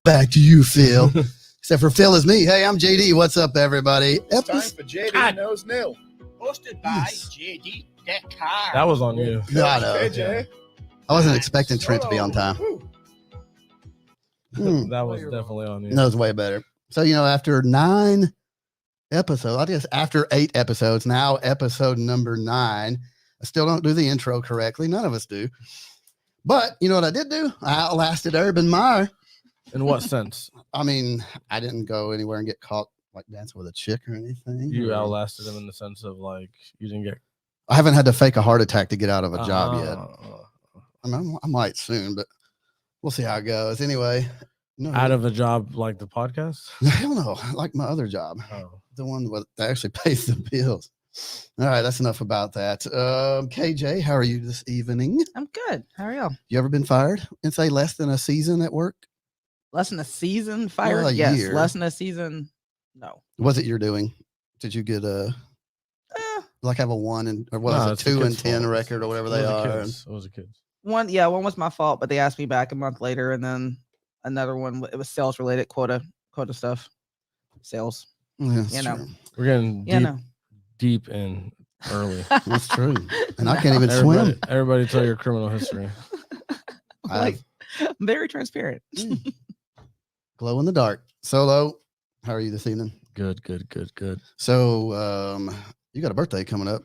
back to you, Phil. Except for Phil is me. Hey, I'm JD. What's up, everybody? It's time for JD Knows NIL. Hosted by JD. That was on you. No, I know. KJ. I wasn't expecting Trent to be on time. That was definitely on you. That was way better. So, after 9 episodes, I guess after 8 episodes, now episode number 9, I still don't do the intro correctly. None of us do. But you know what I did do? I outlasted Urban Meyer. In what sense? I mean, I didn't go anywhere and get caught like dancing with a chick or anything. You outlasted him in the sense of like you didn't get. I haven't had to fake a heart attack to get out of a job yet. I mean, I might soon, but we'll see how it goes. Anyway, out of a job like the podcast? Hell no, like my other job, the one that actually pays the bills. All right, that's enough about that. KJ, how are you this evening? I'm good. How are y'all? You ever been fired in say less than a season at work? Less than a season fired? Well, yes. year. Less than a season? No. Was it your doing? Did you get like have a 1 or what was it, 2 and 10 record or whatever they are? It was a kid's. One was my fault, but they asked me back a month later, and then another one, it was sales related, quota stuff. Sales. Yeah, true. We're getting deep in early. That's true. And I can't even swim. Everybody tell your criminal history. I'm very transparent. Glow in the dark. Solo, how are you this evening? Good. So you got a birthday coming up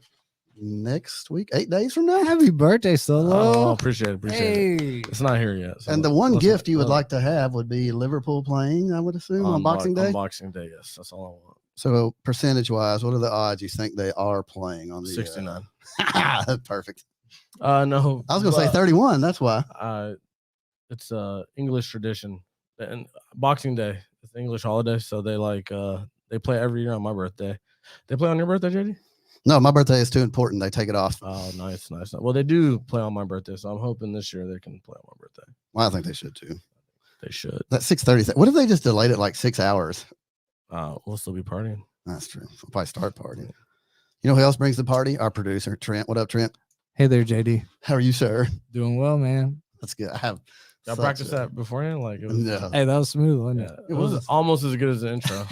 next week, 8 days from now. Happy birthday, Solo. Oh, appreciate it. It's not here yet. So and the one gift you would like to have would be Liverpool playing, I would assume, on Boxing Day. On Boxing Day, yes. That's all I want. So percentage-wise, what are the odds you think they are playing on the 69? Perfect. No. I was going to say 31. That's why. It's English tradition. And Boxing Day, it's an English holiday, so they play every year on my birthday. They play on your birthday, JD? No, my birthday is too important. They take it off. Oh, nice. Well, they do play on my birthday, so I'm hoping this year they can play on my birthday. Well, I think they should too. They should. That 6:30. What if they just delayed it like 6 hours? We'll still be partying. That's true. We'll probably start partying. You know who else brings the party? Our producer, Trent. What up, Trent? Hey there, JD. How are you, sir? Doing well, man. That's good. I have. Y'all practice that beforehand? Like it was, no. Hey, that was smooth, wasn't it? It was almost as good as the intro.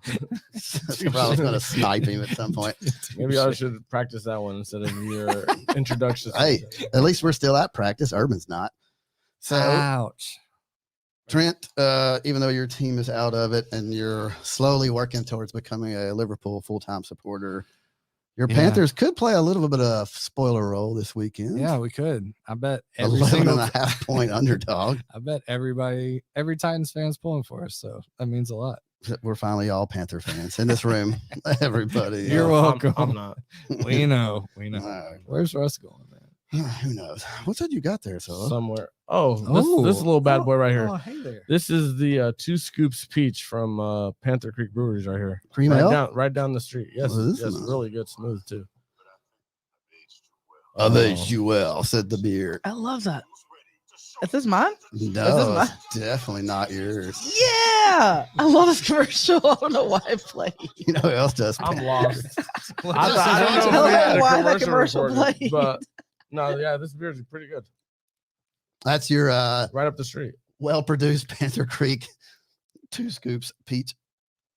I was going to snipe him at some point. Maybe I should practice that one instead of your introduction. Hey, at least we're still at practice. Urban's not. So, ouch. Trent, even though your team is out of it and you're slowly working towards becoming a Liverpool full-time supporter, your Panthers could play a little bit of spoiler role this weekend. Yeah, we could. I bet 11.5 point underdog. I bet every Titans fan's pulling for us, so that means a lot. We're finally all Panther fans in this room. Everybody. You're welcome. I'm not. We know. Right. Where's Russ going, man? Who knows? What's that you got there, so Somewhere. Oh, this little bad boy right here. Oh, hey there. This is the 2 Scoops Peach from Panther Creek Breweries right here. Cream ale? Right down the street. Yes, Oh, yes, really good, smooth too. I've aged you well, said the beer. I love that. Is this mine? No, it's definitely not yours. Yeah. I love this commercial. I don't know why I play. You know who else does? I'm Panther? lost. I I don't know why that commercial recorded, played. but no, yeah, this beer is pretty good. That's your Right up the street. well-produced Panther Creek 2 Scoops Peach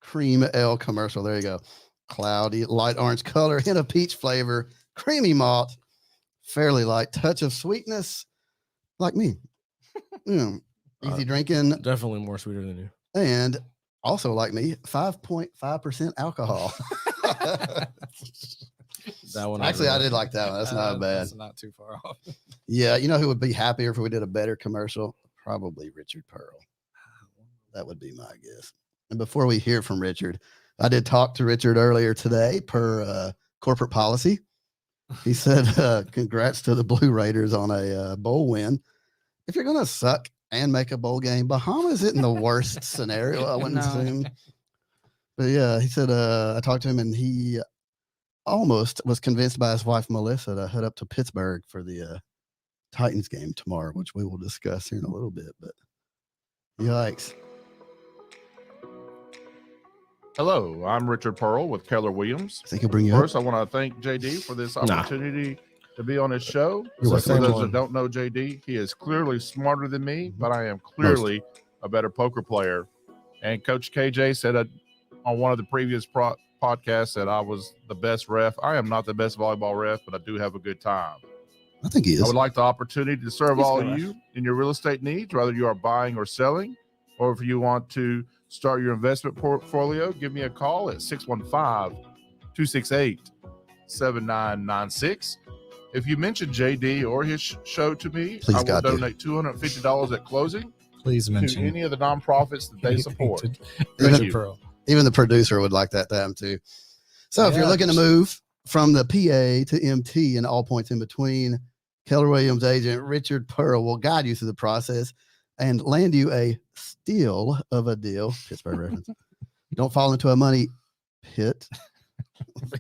Cream Ale commercial. There you go. Cloudy, light orange color, hint of peach flavor, creamy malt, fairly light touch of sweetness, like me. Easy drinking, Definitely more sweeter than you. and also like me, 5.5% alcohol. That one. Actually, I did like that one. That's not bad. That's not too far off. Yeah, you know who would be happier if we did a better commercial? Probably Richard Pearl. That would be my guess. And before we hear from Richard, I did talk to Richard earlier today per corporate policy. He said, congrats to the Blue Raiders on a bowl win. If you're going to suck and make a bowl game, Bahamas isn't the worst scenario, I wouldn't assume. But yeah, he said, I talked to him and he almost was convinced by his wife, Melissa, to head up to Pittsburgh for the Titans game tomorrow, which we will discuss here in a little bit. But yikes. Hello, I'm Richard Pearl with Keller Williams. I think he'll bring you up. First, I want to thank JD for this opportunity to be on his show. You're For welcome. those that don't know JD, he is clearly smarter than me, but I am clearly a better poker player. And Coach KJ said on one of the previous podcasts that I was the best ref. I am not the best volleyball ref, but I do have a good time. I think he is. I would like the opportunity to serve He's all good, you in your real estate needs, whether you are buying or selling, or if you want to start your investment portfolio, give me a call at 615-268-7996. If you mention JD or his show to me, Please, I will God, do. donate $250 at closing Please to mention any of the nonprofits that they anything support. to Thank Richard you. Pearl. Even the producer would like that time too. So if you're Yeah, looking to move from the PA to MT and all points in between, Keller Williams agent Richard Pearl will guide you through the process and land you a steal of a deal. Pittsburgh reference. Don't fall into a money pit.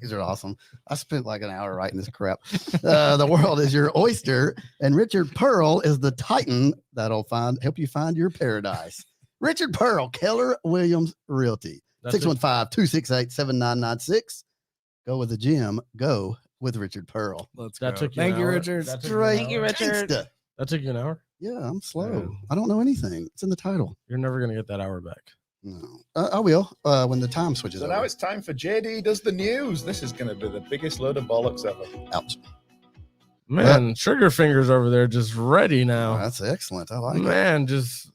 These are awesome. I spent like an hour writing this crap. The world is your oyster, and Richard Pearl is the titan that'll help you find your paradise. Richard Pearl, Keller Williams Realty. 615-268-7996. Go with the gym. Go with Richard Pearl. Let's That go. took you Thank an you, hour? Richard. That took Straight Thank you, Richard. gangsta. That took you an hour? Yeah, I'm slow. Man. I don't know anything. It's in the title. You're never going to get that hour back. No, I will when the time switches So over. now it's time for JD Does the News. This is going to be the biggest load of bollocks ever. Ouch. Man, Sugar Fingers over there just ready Oh, now. that's excellent. I like it. Man, just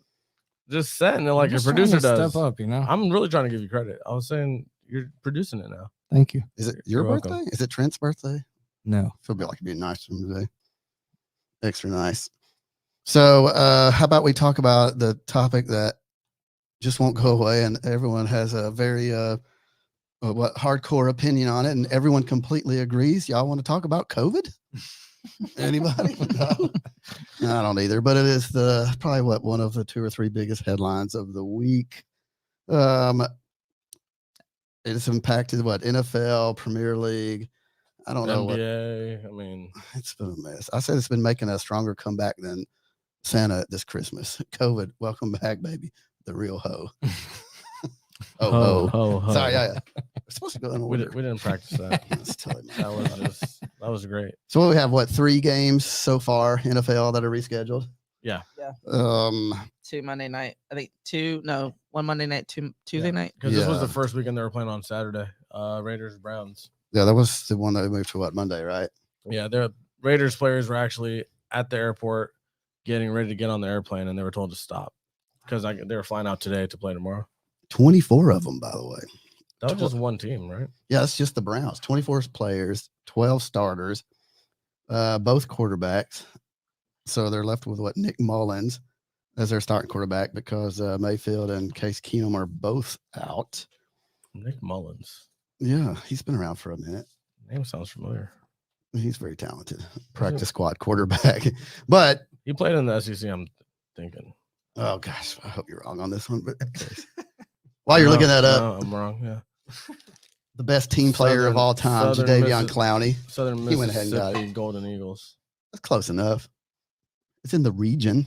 setting it like your Just trying producer to does. Step up, you know. I'm really trying to give you credit. I was saying you're producing it now. Thank you. Is it your You're welcome. birthday? Is it Trent's birthday? No. Feel like it'd be nice to him today. Extra nice. So how about we talk about the topic that just won't go away, and everyone has a very hardcore opinion on it, and everyone completely agrees. Y'all want to talk about COVID? Anybody? No? I don't either, but it is probably one of the 2 or 3 biggest headlines of the week. It has impacted NFL, Premier League. I don't know what. NBA. I mean, It's been a mess. I said it's been making a stronger comeback than Santa this Christmas. COVID, welcome back, baby. The real ho. ho. Sorry, yeah. We're supposed to go in We order. didn't practice that. That's totally my That was great. So we have 3 games so far NFL that are rescheduled. Yeah. Yeah. 2 Monday night. I think 1 Monday night, 2 Tuesday Yeah. night. Because this was Yeah. the first weekend they were playing on Saturday. Raiders Browns. Yeah, that was the one that moved to Monday, right? Yeah, the Raiders players were actually at the airport getting ready to get on the airplane, and they were told to stop because they were flying out today to play tomorrow. 24 of them, by the way. That was just one team, right? Yeah, it's just the Browns. 24 players, 12 starters, both quarterbacks. So they're left with Nick Mullins as their starting quarterback because Mayfield and Case Keenum are both out. Nick Mullins. Yeah, he's been around for a minute. Name sounds familiar. He's very talented. Practice squad quarterback. But He played in the SEC, I'm thinking. oh gosh, I hope you're wrong on this one. But while you're looking that up, No, I'm wrong. Yeah. the best team player of all time, Southern Jadeveon Clowney. Southern He went ahead and got it. Mississippi Golden Eagles. That's close enough. It's in the region.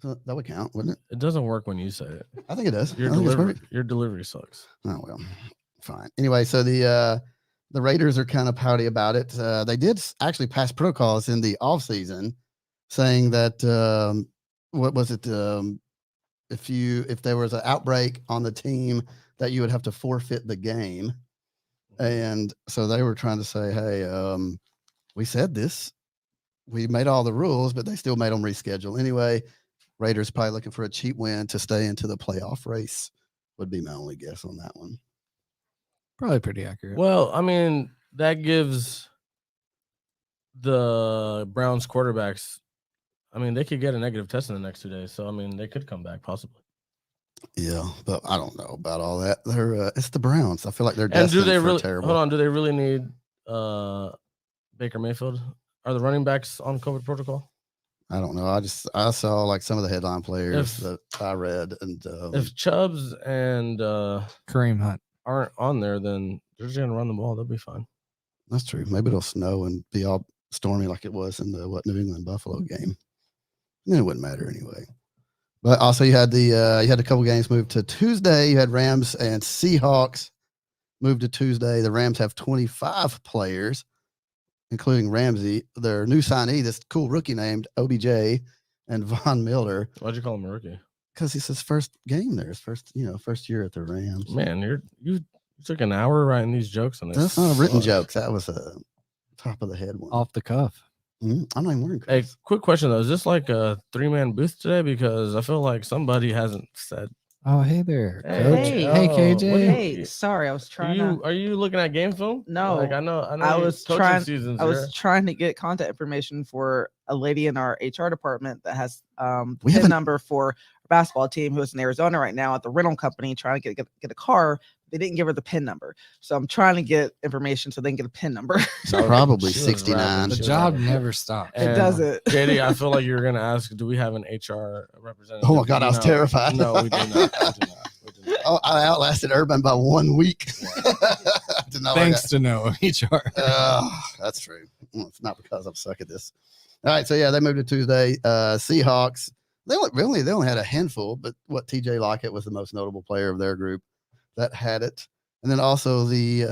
So that would count, wouldn't it? It doesn't work when you say it. I think it does. Your I think it's delivery, perfect. your delivery sucks. Oh well, fine. Anyway, so the Raiders are kind of pouty about it. They did actually pass protocols in the off season, saying that what was it? If there was an outbreak on the team, that you would have to forfeit the game. And so they were trying to say, hey, we said this, we made all the rules, but they still made them reschedule anyway. Raiders probably looking for a cheap win to stay into the playoff race would be my only guess on that one. Probably pretty accurate. Well, I mean, that gives the Browns quarterbacks, I mean, they could get a negative test in the next 2 days. So, I mean, they could come back possibly. Yeah, but I don't know about all that. They're it's the Browns. I feel like they're And destined do they for really, terrible. hold on, do they really need Baker Mayfield? Are the running backs on COVID protocol? I don't know. I saw like some of the headline players If- that I read, and If Chubbs and Kareem Hunt. aren't on there, then they're just going to run the ball. They'll be fine. that's true. Maybe it'll snow and be all stormy like it was in the New England Buffalo game. Then it wouldn't matter anyway. But also you had a couple games moved to Tuesday. You had Rams and Seahawks moved to Tuesday. The Rams have 25 players, including Ramsey, their new signee, this cool rookie named OBJ, and Von Miller. Why'd you call him a rookie? Because it's his first game there. His first year at the Rams. Man, you took an hour writing these jokes on this. That's not a written joke. That was a top of the head one. Off the cuff. I'm not even wearing Hey, cuffs. quick question though. Is this like a 3-man booth today? Because I feel like somebody hasn't said. Oh, hey there, Hey, coach. Hey. Hey, what KJ. do you- Hey, sorry, I was trying to. Are you looking at game film? No, Like I know. I your was coaching trying. season's I was here. trying to get contact information for a lady in our HR department that has the We PIN haven't- number for a basketball team who's in Arizona right now at the rental company trying to get a car. They didn't give her the PIN number, so I'm trying to get information so they can get a PIN number. It's probably She was 69. rapping. The She was job rapping. never stops. It And, doesn't. JD, I feel like you're gonna ask, do we have an HR representative? Oh my God, I was No. terrified. No, we do not. We do not. We do not. Oh, I outlasted Urban by 1 week. Did not work Thanks to no HR. That's true. Well, it's not because I'm stuck at this. All right, so yeah, they moved to Tuesday. Seahawks. They only had a handful, but TJ Lockett was the most notable player of their group that had it, and then also the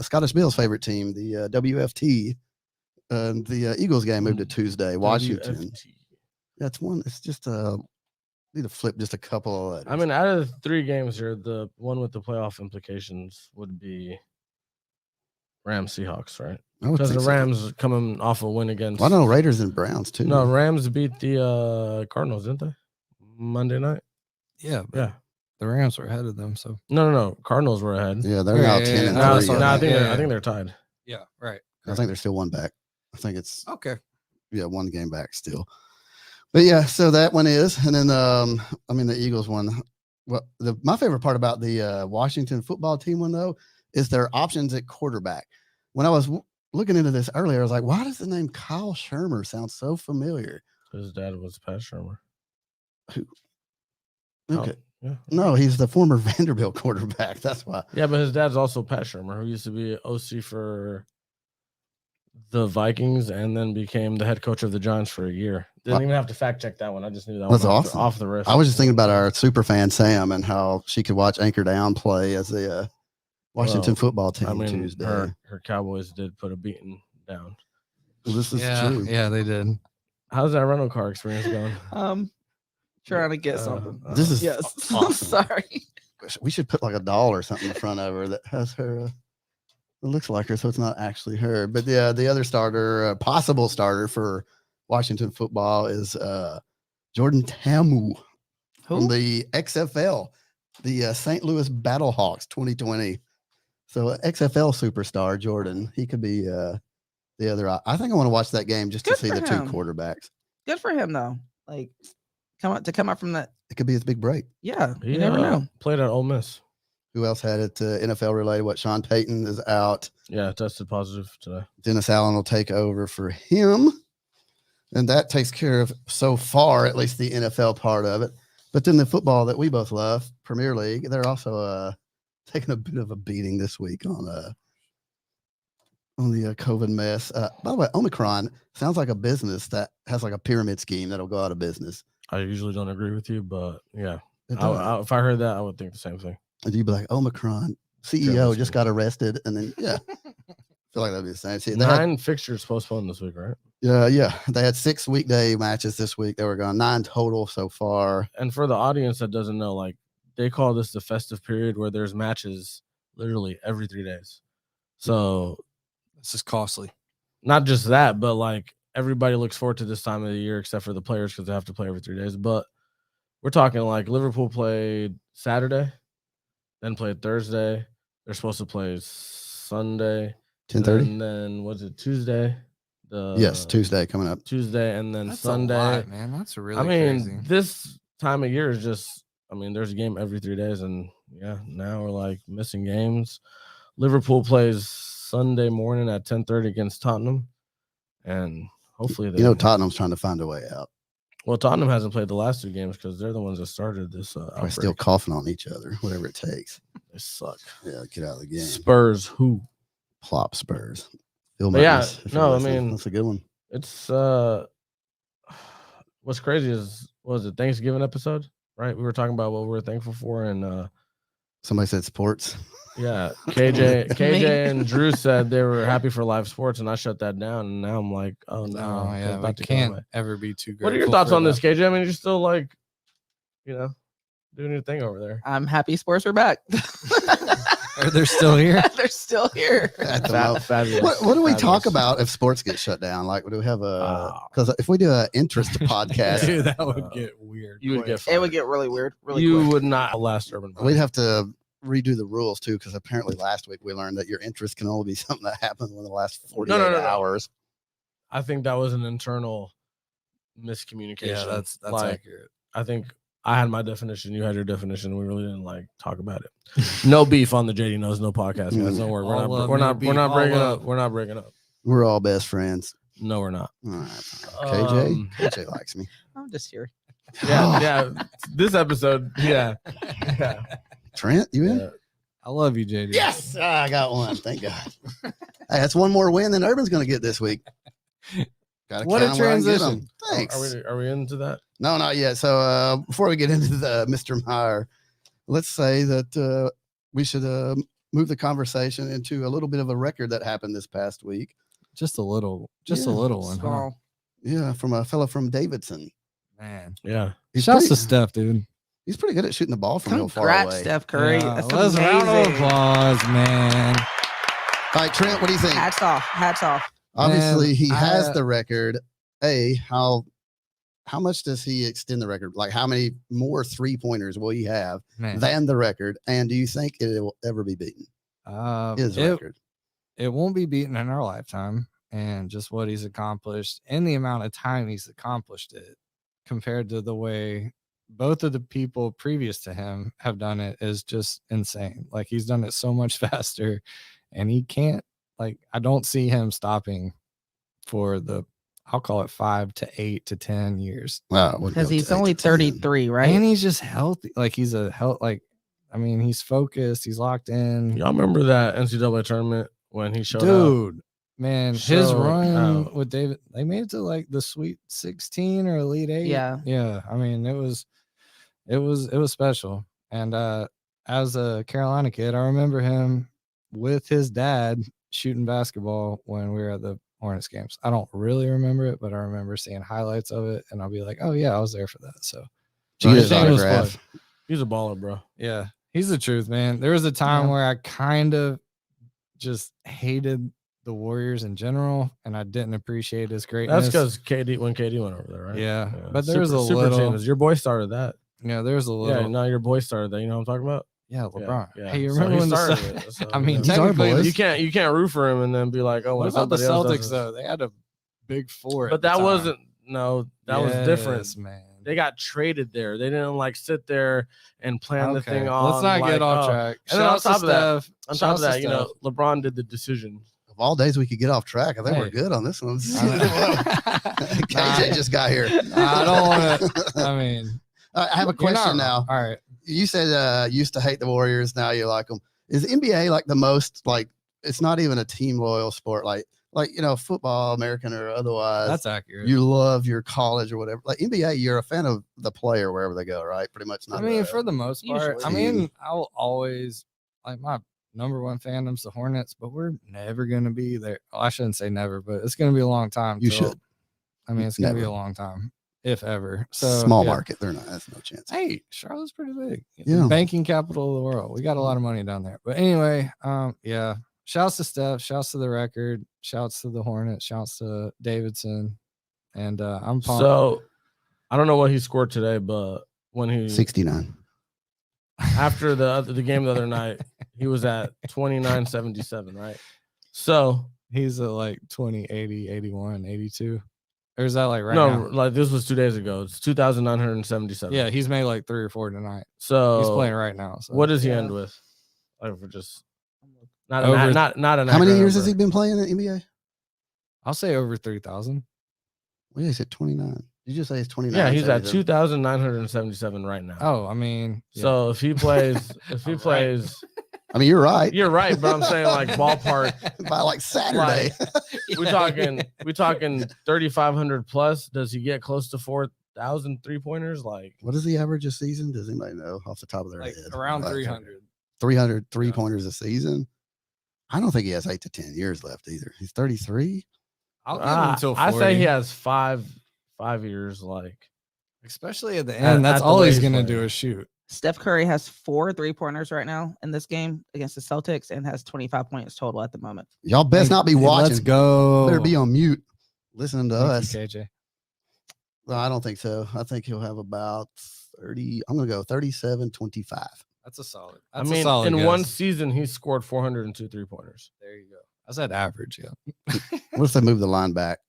Scottish Bill's favorite team, the WFT. The Eagles game moved to Tuesday. Washington. WFT. That's one. It's just need to flip just a couple of letters. I mean, out of the 3 games here, the one with the playoff implications would be Rams Seahawks, right? I would Because think the so. Rams are coming off a win against. Well, I know Raiders and Browns too. No, Rams beat the Cardinals, didn't they? Monday night. Yeah, but Yeah. the Rams were ahead of them. So No. Cardinals were ahead. Yeah, they're now Yeah, 10 and No, 3. so now I think Yeah. I think they're tied. yeah, right. I think they're still one back. I think it's Okay. one game back still. But yeah, so that one is, and then the Eagles one. Well, my favorite part about the Washington football team one though is their options at quarterback. When I was looking into this earlier, I was like, why does the name Kyle Shermer sound so familiar? His dad was Pat Shermer. Okay, Oh, yeah. no, he's the former Vanderbilt quarterback. That's why. Yeah, but his dad's also Pat Shermer, who used to be OC for the Vikings and then became the head coach of the Giants for a year. Didn't even have to fact check that one. I just knew that That's one awesome. off the wrist. I was just thinking about our super fan Sam and how she could watch Anchor Down play as the Washington Well, football team I mean, Tuesday. her Cowboys did put a beating down. Well, this is Yeah, true. yeah, they did. How's that rental car experience going? Trying to get something. This is Yes. awesome. Sorry. We should put like $1 or something in front of her that has her. It looks like her, so it's not actually her. But yeah, the other starter, possible starter for Washington football is Jordan Tamu from the XFL, the St. Louis Battlehawks 2020. So XFL superstar Jordan, he could be the other. I think I want to watch that game just to Good see for the two him. quarterbacks. Good for him though. Like come out from that. It could be his big break. Yeah, He you never know. played at Ole Miss. Who else had it? NFL related. What? Sean Payton is out. Yeah, tested positive today. Dennis Allen will take over for him. And that takes care of, so far, at least the NFL part of it. But then the football that we both love, Premier League, they're also taking a bit of a beating this week on the COVID mess. By the way, Omicron sounds like a business that has like a pyramid scheme that'll go out of business. I usually don't agree with you, but yeah, It does. if I heard that, I would think the same thing. And you'd be like, Omicron CEO just got arrested. And then, yeah, I feel like that'd be the same. See, they had- 9 fixtures postponed this week, right? Yeah. They had 6 weekday matches this week. They were gone 9 total so far. And for the audience that doesn't know, like they call this the festive period where there's matches literally every 3 days. So This is costly. not just that, but like everybody looks forward to this time of the year except for the players because they have to play every 3 days. But we're talking like Liverpool played Saturday, then played Thursday. They're supposed to play Sunday. 10:30. And then was it Tuesday? Yes, Tuesday coming up. Tuesday and then That's Sunday. a lot, man. That's really I mean, crazy. this time of year is just, I mean, there's a game every 3 days, and yeah, now we're like missing games. Liverpool plays Sunday morning at 10:30 against Tottenham, and hopefully they. Tottenham's trying to find a way out. Well, Tottenham hasn't played the last 2 games because they're the ones that started this. We're Outbreak. still coughing on each other, whatever it takes. They suck. Yeah, get out of the game. Spurs, who? Plop Spurs. Phil But yeah, Magnus, if you're no, I listening. mean- that's a good one. It's what's crazy is was it Thanksgiving episode, right? We were talking about what we were thankful for, and Somebody said sports. yeah, KJ Me. and Drew said they were happy for live sports, and I shut that down. And now I'm like, oh no, Oh it's yeah, we about to go can't away. ever be too good. What are your thoughts on this, KJ? I mean, you're still like doing your thing over there. I'm happy sports are back. They're still here. They're still here. At the moment. Fabulous. What do we talk Fabulous. about if sports get shut down? Like, do we have because if we do an interest podcast, Dude, that would get weird. You would quick. get It would get really weird. Really you quick. would not last Urban. we'd have to redo the rules too, because apparently last week we learned that your interest can only be something that happened within the last 48 No. hours. I think that was an internal miscommunication. Yeah, that's like, accurate. I think I had my definition, you had your definition. We really didn't talk about it. No beef on the JD Knows No podcast, guys. Don't worry. All love, We're no not beef, breaking all up. love. We're not breaking up. We're all best friends. No, we're not. All right. KJ, KJ likes me. I'm just here. Yeah. This episode, yeah. Trent, you in? Yeah. I love you, JD. Yes, I got one. Thank God. Hey, that's one more win than Urban's going to get this week. Gotta What a count 'em where I can get 'em. transition. Thanks. Are we into that? No, not yet. So before we get into the Mr. Meyer, let's say that we should move the conversation into a little bit of a record that happened this past week. Just a little Yeah, one. Huh? Small. Yeah, from a fella from Davidson. Man. Yeah. Shouts to Steph, dude. He's pretty good at shooting the ball from real far Congrats, away. Steph Curry. Yeah, That's let's round of amazing. applause, man. All right, Trent, what do you think? Hats off. Hats off. Obviously, Man, he has I- the record. How much does he extend the record? Like, how many more 3-pointers will he have Man. than the record? And do you think it will ever be beaten? His record. It won't be beaten in our lifetime. And just what he's accomplished and the amount of time he's accomplished it compared to the way both of the people previous to him have done it is just insane. Like, he's done it so much faster, and he can't, I don't see him stopping for I'll call it 5 to 8 to 10 years. Wow. Because he's only 33, right? And he's just healthy. He's he's focused. He's locked in. Y'all remember that NCAA tournament when he showed up? Dude, man, his Showed run out. with David, they made it to the Sweet 16 or Elite 8. Yeah. I mean, it was special. And as a Carolina kid, I remember him with his dad shooting basketball when we were at the Hornets games. I don't really remember it, but I remember seeing highlights of it, and I'll be like, "Oh yeah, I was there for that." So, Did you get his it was autograph? fun. He's a baller, bro. Yeah, he's the truth, man. There was a time Yeah. where I kind of just hated the Warriors in general, and I didn't appreciate his greatness. That's because when KD went over there, right? Yeah, but there was a super little. teams. Your boy started that. Yeah, there's a little. Yeah, no, your boy started that. You know what I'm talking about? Yeah, LeBron. Yeah. Hey, you So remember he when the started Cel- it, so, I mean, yeah. These are technically, boys. you can't root for him and then be like, oh, what when about the somebody else Celtics does it. though? They had a big four. at But the that time. wasn't. No, that was different. Yes, man. They got traded there. They didn't sit there and plan the Okay, thing on. let's not get off oh. track. And then on Shouts to top of that, Steph. On top of Shouts to that, Steph. LeBron did the decision. Of all days we could get off track, I think we're Hey. good on this one. I KJ just got here. I don't want to. I mean, I have a you're not question wrong. now. All right. You said used to hate the Warriors, now you like them. Is NBA the most it's not even a team loyal sport, football, American or otherwise? That's accurate. You love your college or whatever. Like NBA, you're a fan of the player wherever they go, right? Pretty much. I mean, for the most part, usually. I mean, I'll always my number one fandom's the Hornets, but we're never going to be there. Well, I shouldn't say never, but it's going to be a long time. You till- should. I mean, it's going to be Never. a long time, if ever. So small yeah. market, they're not. That's no chance. Hey, Charlotte's pretty big. Yeah. Banking capital of the world. We got a lot of money down there. But anyway, yeah. Shouts to Steph, shouts to the record, shouts to the Hornets, shouts to Davidson. And I'm pumped. So I don't know what he scored today, but when he 69. after the game the other night, he was at 29-77, right? So He's at 20, 80, 81, 82. Or is that right no, now? this was 2 days ago. It's 2,977. Yeah, he's made 3 or 4 tonight. So He's playing right now. So. What does he Yeah. end with? For just not Over- an not an How many accurate years has he number. been playing in the NBA? I'll say over 3,000. Well, he said 29. Did you just say he's 29? Yeah, he's at 77? 2,977 right now. Oh, I mean, yeah. So if he plays, I mean, you're right. you're right, but I'm saying ballpark. By Saturday. We talking 3,500 plus. Does he get close to 4,000 3-pointers? What is the average a season? Does anybody know off the top of their head? around 300. 300 3-pointers a season. I don't think he has 8 to 10 years left either. He's 33. I'll give him until 40. I say he has five years. Especially at the At- end. That's at the all way he's he's going to playing. do is shoot. Steph Curry has 4 3-pointers right now in this game against the Celtics and has 25 points total at the moment. Y'all best not be watching. Let's go. Better be on mute, listening to Thank us. you, KJ. No, I don't think so. I think he'll have about 30. I'm going to go 37-25. That's a solid. I That's mean, a solid in guess. one season, he scored 402 3-pointers. There you go. I said average. Yeah. What if they move the line back?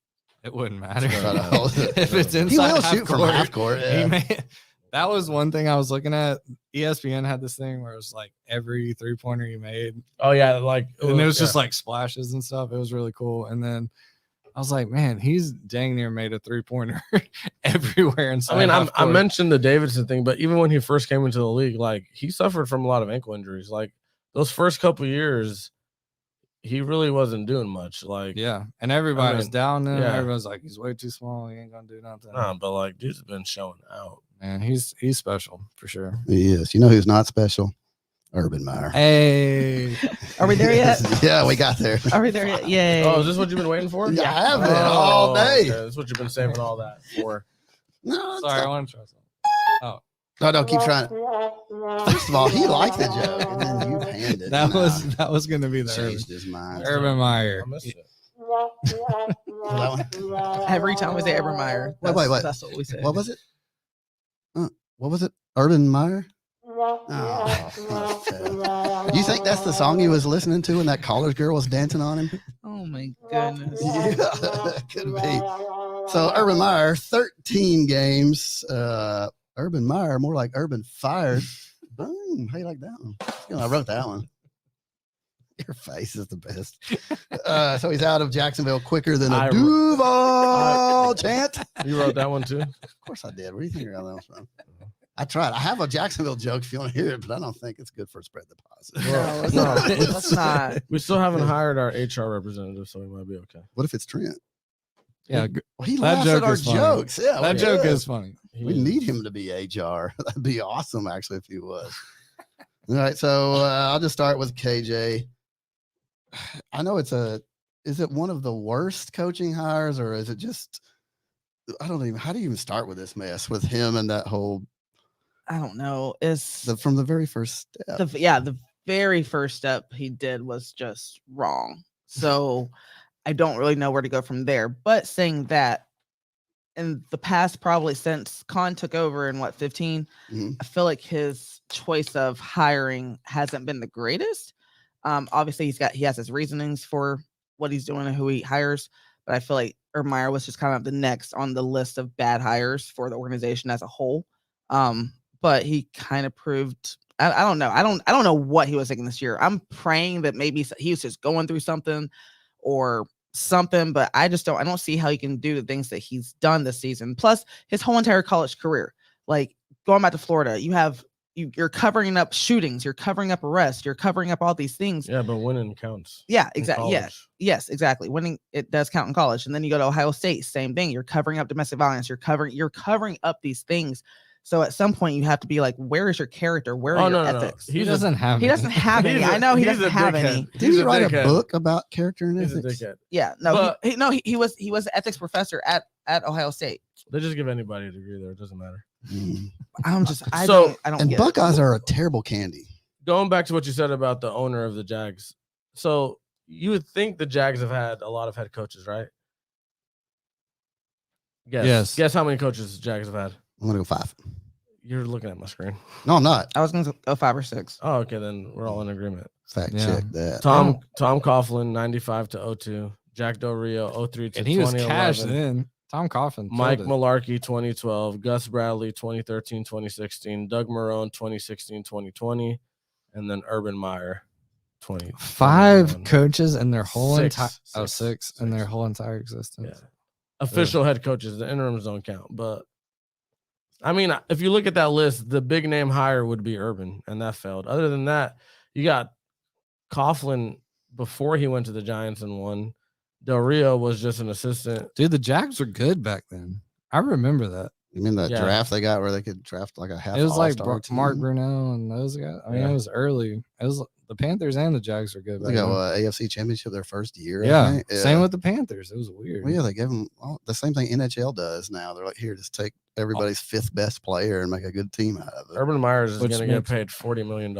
It wouldn't matter. Try to hold it. If it's He inside will half shoot from court, half court. he Yeah. that was one thing I was looking at. ESPN had this thing where it was like every 3-pointer he made, Oh, yeah. Like, and it was just like splashes and stuff. It was really cool. And then I was like, man, he's dang near made a 3-pointer everywhere inside. I mean, half I court. mentioned the Davidson thing, but even when he first came into the league, like he suffered from a lot of ankle injuries. Like those first couple years, he really wasn't doing much. Like, Yeah, and everybody was mean, down there. yeah. Everyone's like, he's way too small. He ain't gonna do nothing. nah, but like dude's been showing out. Man, he's special for sure. He is. You know who's not special? Urban Meyer. Hey, Are we there yet? Yeah, we got there. Are we there yet? Yay. Oh, is this what you've been waiting for? Yeah, I have been all day. Okay. That's what you've been saving all that for. No, it's sorry, I not- want to try something. no, keep trying. First of all, he liked the joke, and then you panned it. That Nah, that was gonna be the changed his mind. Urban Meyer. I missed it. That one? Every time we say Urban Meyer, Wait, that's, wait. that's what we say. What was it? What was it? Urban Meyer? Oh, you think that's the song he was listening to when that college girl was dancing on him? Oh my goodness. Yeah, could be. So Urban Meyer, 13 games. Urban Meyer, more like Urban Fired. Boom. How you like that one? You know, I wrote that one. Your face is the best. So he's out of Jacksonville quicker than a Duval chant. You wrote that one too? Of course I did. Where do you think I got that from? I tried. I have a Jacksonville joke if you want to hear it, but I don't think it's good for spread the positive. No, let's No, not. Let's not. We still haven't hired our HR representative, so we might be okay. What if it's Trent? Yeah, Well, he That laughs joke at our is funny. jokes. Yeah, that we joke could. is funny. We need him to be HR. That'd be awesome, actually, if he was. All right, so I'll just start with KJ. I know is it one of the worst coaching hires, or is it just, I don't even, how do you even start with this mess with him and that whole, I don't know. It's from the very first step? the very first step he did was just wrong. So I don't really know where to go from there. But saying that, in the past, probably since Khan took over in 15, Mhm. I feel like his choice of hiring hasn't been the greatest. Obviously he has his reasonings for what he's doing and who he hires, but I feel like Urban Meyer was just kind of the next on the list of bad hires for the organization as a whole. But he kind of proved, I don't know. I don't know what he was thinking this year. I'm praying that maybe he was just going through something or something, but I don't see how he can do the things that he's done this season. Plus his whole entire college career, like going back to Florida, you're covering up shootings, you're covering up arrests, you're covering up all these things. Yeah, but winning counts. Yeah, in exactly. Yeah. college. Yes, exactly. Winning, it does count in college. And then you go to Ohio State, same thing. You're covering up domestic violence. You're covering up these things. So at some point you have to be like, where is your character? Where are your ethics? He doesn't have He doesn't have any. I know he doesn't have any. Did he write a book about character and He's a ethics? dickhead. Yeah, no, But- he was an ethics professor at Ohio State. They just give anybody a degree there. It doesn't matter. Mm. I So- don't And get it. Buckeyes are a terrible candy. Going back to what you said about the owner of the Jags. So you would think the Jags have had a lot of head coaches, right? Guess. Yes. Guess how many coaches the Jags have had? I'm gonna go 5. You're looking at my screen. No, I'm not. I was going to go 5 or 6. Oh, okay. Then we're all in agreement. Fact Yeah. check that. Tom Coughlin, 95 to 02. Jack Del Rio, 03 to And he was 2011. cashed in. Tom Coughlin. Mike killed it. Malarkey, 2012. Gus Bradley, 2013, 2016. Doug Marrone, 2016, 2020. And then Urban Meyer, 20. 5 coaches in their whole Six. entire Six. in their whole entire existence. Yeah. Official head coaches, the interims don't count. But I mean, if you look at that list, the big name hire would be Urban, and that failed. Other than that, you got Coughlin before he went to the Giants and won. Del Rio was just an assistant. Dude, the Jags were good back then. I remember that. You mean that Yeah. draft they got where they could draft like a half? It was like all-star team? Mark Brunell and those guys. I mean, Yeah. it was early. It was the Panthers and the Jags are good. They got AFC Championship their first year. I Yeah. think. Same with the Panthers. It was weird. Well, yeah, they give them the same thing NHL does now. They're like, here, just take everybody's fifth best player and make a good team out of it. Urban Myers is Which going to get makes- paid $40 million.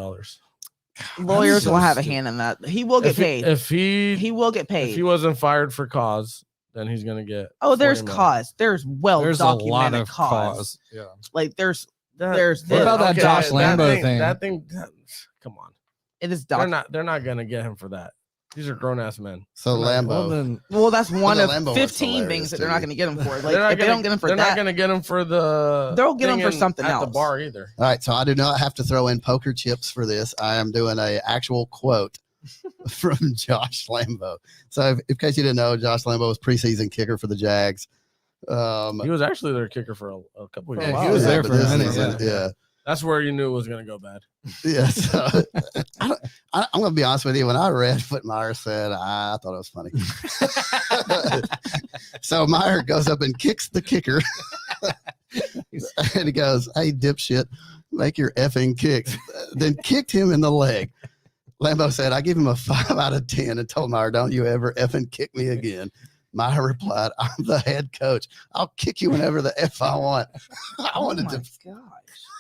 Lawyers so will have a stupid. hand in that. He will get paid. If he He will get if paid. he wasn't fired for cause, then he's going to get. Oh, there's 40 mil. cause. There's There's a documented lot of cause. cause. Yeah. Like there's That- There's What this. about that Josh Lambo thing? That thing. Come on. it is They're documented. not going to get him for that. These are grown ass men. So They're not- Lambo, Well, then Well, that's one the of Lambo one's 15 hilarious, things that too. they're not going to get him for. Like They're not if they gonna- don't get him for they're not that, going to get him for the. They'll get him thing for something at the else. bar either. all right. So I do not have to throw in poker chips for this. I am doing a actual quote from Josh Lambo. So in case you didn't know, Josh Lambo was preseason kicker for the Jags. He was actually their kicker for a couple of Yeah, years. he was there but for a this minute, season, yeah. That's where you knew it was going to go bad. Yeah, so I'm going to be honest with you. When I read what Meyer said, I thought it was funny. So Meyer goes up and kicks the kicker, and he goes, "Hey, dipshit, make your effing kicks." Then kicked him in the leg. Lambo said, "I give him a 5 out of 10," and told Meyer, "Don't you ever effing kick me again." Meyer replied, "I'm the head coach. I'll kick you whenever the F I want." I wanted to. gosh.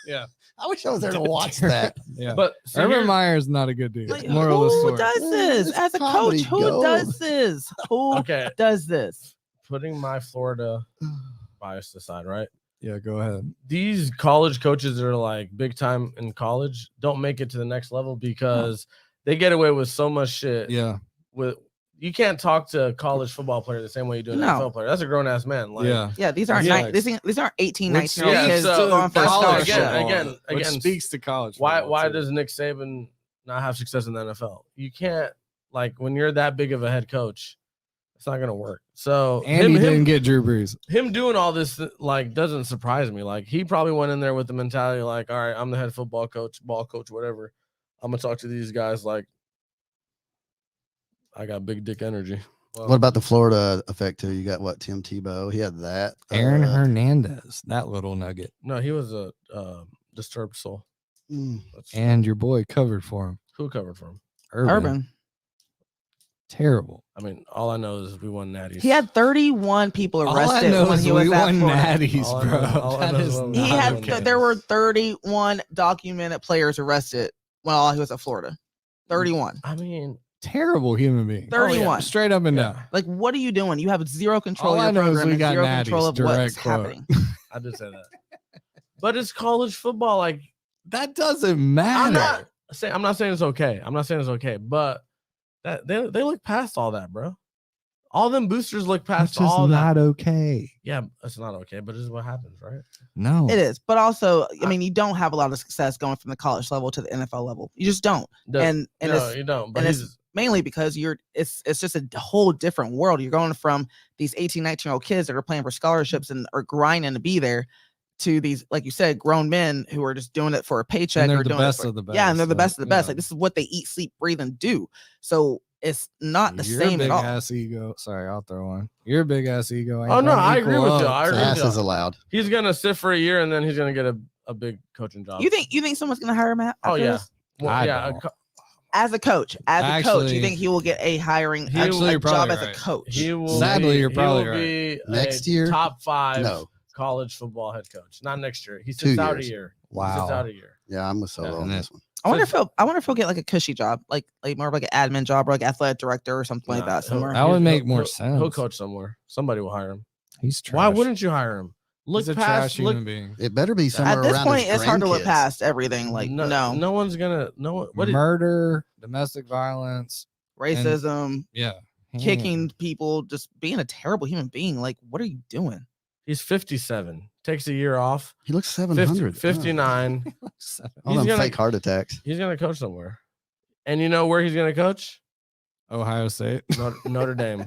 yeah. I wish I was there to watch that. Yeah. But see, Urban here- Myers not a good dude. Like, Moral of the who story. does this It's as a comedy coach? Who gold. does this? Who okay, does this? putting my Florida bias aside, right? Yeah, go ahead. These college coaches that are like big time in college don't make it to the next level because they get away with so much shit. Yeah. With you can't talk to a college football player the same way you do an No. NFL player. That's a grown ass man. Like, Yeah. Yeah, these aren't Yeah. these aren't 18, Which 19 year old yeah, kids so going for a college scholarship. football, again, which speaks to college. Why football, too. does Nick Saban not have success in the NFL? You can't like when you're that big of a head coach, it's not gonna work. So And he didn't get Drew Brees. him doing all this like doesn't surprise me. Like he probably went in there with the mentality like, all right, I'm the head football coach, ball coach, whatever. I'm gonna talk to these guys like I got big dick energy. What about the Florida effect too? You got what? Tim Tebow. He had that. Aaron Hernandez, that little nugget. No, he was a disturbed soul. That's, And your boy covered for him. who covered for him? Urban. Terrible. I mean, all I know is we won natties. He had 31 people All I arrested know when is he was we at won Florida. natties, All I bro. know- all I That know is is we He won not had okay. there were 31 documented players arrested while he was at Florida. 31. I mean, terrible human being. 31. Straight up and down. Like, what are you doing? You have zero control All of I your know is program we and got zero control natties, of what's direct quote. happening. I did say that. But it's college football. Like That doesn't matter. I'm not saying it's okay. I'm not saying it's okay, but that they look past all that, bro. All them boosters look past That's just all not that. okay. Yeah, it's not okay, but this is what happens, right? No. It is, but also, I mean, you don't have a lot of success going from the college level to the NFL level. You just don't, and no, it's you don't. But and he's it's mainly because it's just a whole different world. You're going from these 18, 19-year-old kids that are playing for scholarships and are grinding to be there to these, like you said, grown men who are just doing it for a paycheck. And they're or the doing best it for, of the best. Yeah, and they're the best of the best. Yeah. Like this is what they eat, sleep, breathe, and do. So it's not the Your same big at all. ass ego. Sorry, I'll throw one. Your big ass ego. ain't Oh, no, gonna I agree equal with you. up I to- agree with Pass you. is allowed. he's gonna sit for a year and then he's gonna get a big coaching job. You think someone's gonna hire him? Oh yeah. Well, I yeah. don't. As a coach, you Actually- think he will get a hiring He- a Actually, you're job probably as a right. coach? He will. Sadly, be, you're probably he will be Next a year? top 5 No. college football head coach. Not next year. He 2 sits out a years. year. He Wow. sits out a year. Yeah, I'm with Solo Yeah, on and this one. I wonder if he'll get like a cushy job, like more of like an admin job or like athletic director or something like Nah, that somewhere. That would make more He'll sense. coach somewhere. Somebody will hire him. He's trash. Why wouldn't you hire him? Look He's a past. trash Look, human being. It better be somewhere At this around point, his it's hard to look grandkids. past everything. Like no one's gonna. No one. What? Murder, domestic violence. racism, Yeah. kicking people, just being a terrible human being. Like, what are you doing? He's 57. Takes a year off. He looks 50, 700. 59. All He's them gonna- fake heart attacks. He's gonna coach somewhere. And you know where he's gonna coach? Ohio State. Notre Dame.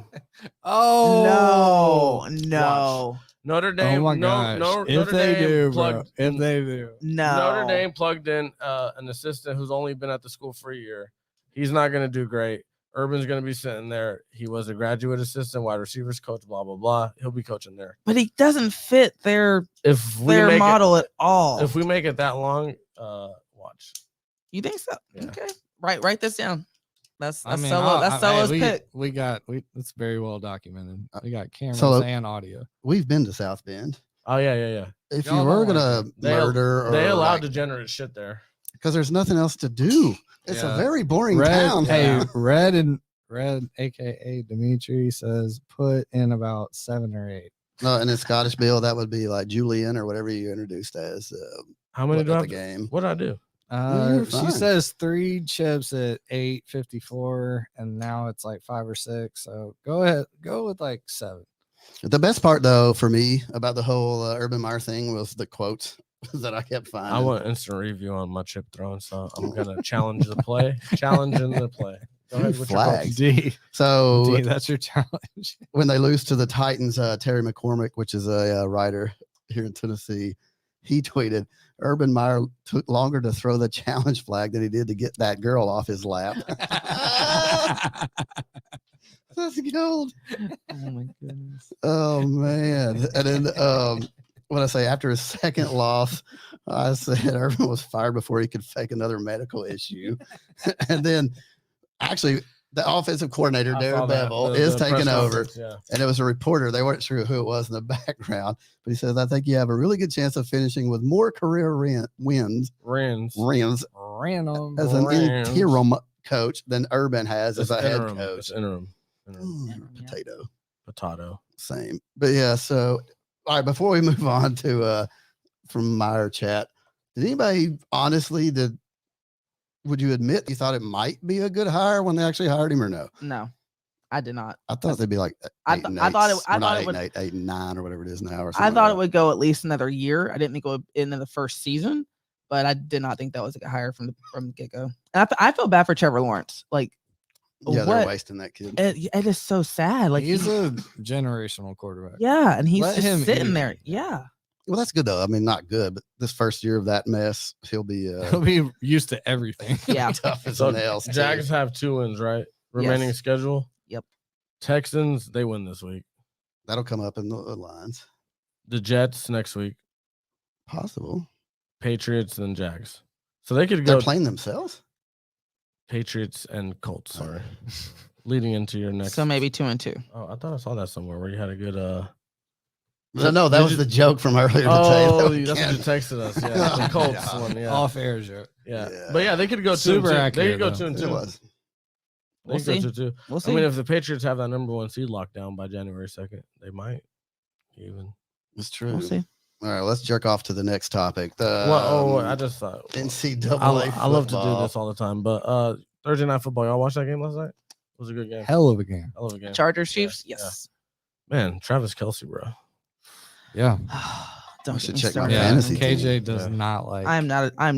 Oh no, Notre Dame. Oh my no, gosh! no, if Notre they Dame do, bro. plugged, If they do, no. Notre Dame plugged in an assistant who's only been at the school for a year. He's not going to do great. Urban's going to be sitting there. He was a graduate assistant, wide receivers coach, blah, blah, blah. He'll be coaching there. But he doesn't fit their Make model at all. If we make it that long, watch. You think so? Yeah. Okay. Write this down. That's Solo's pick. It's very well documented. We got cameras Solo, and audio. We've been to South Bend. Oh, yeah. If Y'all you were don't gonna like murder, They or allowed like, degenerate shit there. because there's nothing else to do. It's a Yeah. very boring Red, town. hey, now. Red, aka Dimitri, says put in about 7 or 8. No, and in Scottish Bill, that would be like Julian or whatever you introduced as. How many do I the have? game? What did I do? you're She fine. says 3 chips at 8.54, and now it's like 5 or 6. So go ahead, go with like 7. The best part, though, for me about the whole Urban Meyer thing was the quotes that I kept finding. I want instant review on my chip throwing, so I'm gonna challenge the play. Challenging the play. Go ahead with your Flags. quotes. D, So that's your challenge. when they lose to the Titans, Terry McCormick, which is a writer here in Tennessee, he tweeted, Urban Meyer took longer to throw the challenge flag than he did to get that girl off his lap. That's gold. Oh my goodness. Oh, man. And then what I say, after his second loss, I said Urban was fired before he could fake another medical issue. And then actually, the offensive coordinator, I saw Darren that. Bevel, The is press taking over. conference, Yeah. And it was a reporter. They weren't sure who it was in the background, but he says, I think you have a really good chance of finishing with more career wins Rins. Random. as an Rams. interim coach than Urban has It's as a head interim. coach. It's interim. Potato. Potato. Same. But yeah, so all right, before we move on to from Meyer chat, did anybody honestly would you admit you thought it might be a good hire when they actually hired him or no? No, I did not. I thought they'd be like I 8 and thought it- 8s, I or thought not it 8 would- and 8, 8 and 9 or whatever it is now. Or I something thought like it would go at least another year. I didn't think it would end in the first season, but I did not think that was a good hire from the get go. And I feel bad for Trevor Lawrence. Like, that. Yeah, they're what? wasting that kid. It is so sad. Like He's a generational quarterback. yeah, and he's Let just him sitting eat. there. Yeah, Well, that's good though. I mean, not good, but this first year of that mess, he'll be He'll be used to everything. yeah. tough as So nails. too. Jags have 2 wins, right? Remaining Yes. schedule. Yep. Texans, they win this week. That'll come up in the lines. The Jets next week. Possible. Patriots and Jags. So they could They're go playing themselves. Patriots and Colts. Sorry, leading into your next. So maybe 2-2. Oh, I thought I saw that somewhere where you had a good. No, that Did was you- the joke from earlier today. Oh, that we that's what can't- you texted us. Yeah, the Colts Yeah. one. Yeah, Off air joke. yeah. Yeah. But yeah, they could go 2 Super and 2. They accurate, could go though. 2 and It 2. was. They We'll could go see. 2-2. We'll see. I mean, if the Patriots have that number 1 seed locked down by January 2nd, they might even. It's true. we'll see. All right, let's jerk off to the next topic. The I just thought NCAA. I love to do football. this all the time, but Thursday night football. Y'all watch that game last night? It was a good game. Hell of a game. I love a game. Chargers Chiefs. Yeah, Yes. Man, Travis Kelce, bro. Yeah. Don't should get me check my started. Yeah. fantasy KJ team. does Yeah. not like. I'm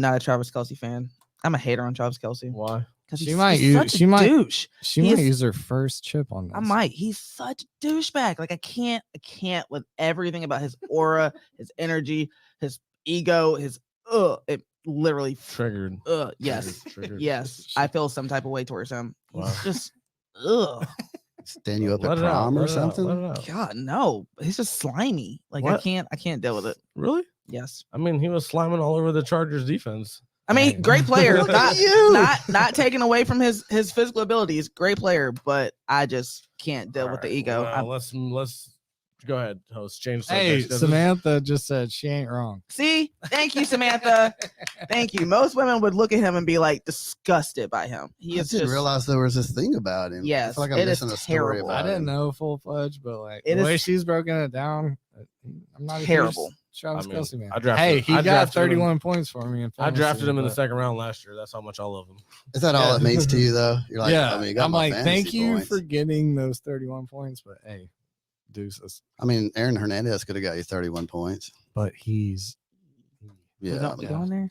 not a Travis Kelce fan. I'm a hater on Travis Kelce Why? because She he's, might he's use- such a she might- douche. She he might is- use her first chip on this. I might. He's such a douchebag. Like I can't with everything about his aura, his energy, his ego, his it literally Triggered. yes. Triggered. Yes. I feel some type of way towards him. He's Wow. just Stand you up Let at it out, prom let or it out, something? let it out. God, no. He's just slimy. Like I What? can't deal with it. Really? Yes. I mean, he was slamming all over the Chargers defense. I mean, Dang. great player. Look not, at you. not taking away from his physical abilities. Great player, but I just can't deal with the Alright, ego. well, let's go ahead, host. Change. Hey, subjects, 'cause Samantha just said she ain't wrong. See, thank you, Samantha. Thank you. Most women would look at him and be like disgusted by him. He I is didn't just realize there was this thing about him. I Yes, feel like I'm it is missing a story terrible. about I didn't him. know full fledged, but like It the way is she's broken it down, I'm not a huge terrible. Travis I mean, Kelce man. I drafted- hey, he I got drafted him. 31 points for me. In I drafted fantasy, him in the but- second round last year. That's how much I love him. Is that all Yeah. it means to you, though? You're like, yeah, I mean, you got I'm my like, fantasy thank you points. for getting those 31 points, but hey, deuces. I mean, Aaron Hernandez could have got you 31 points. But he's We Yeah, don't- we going there.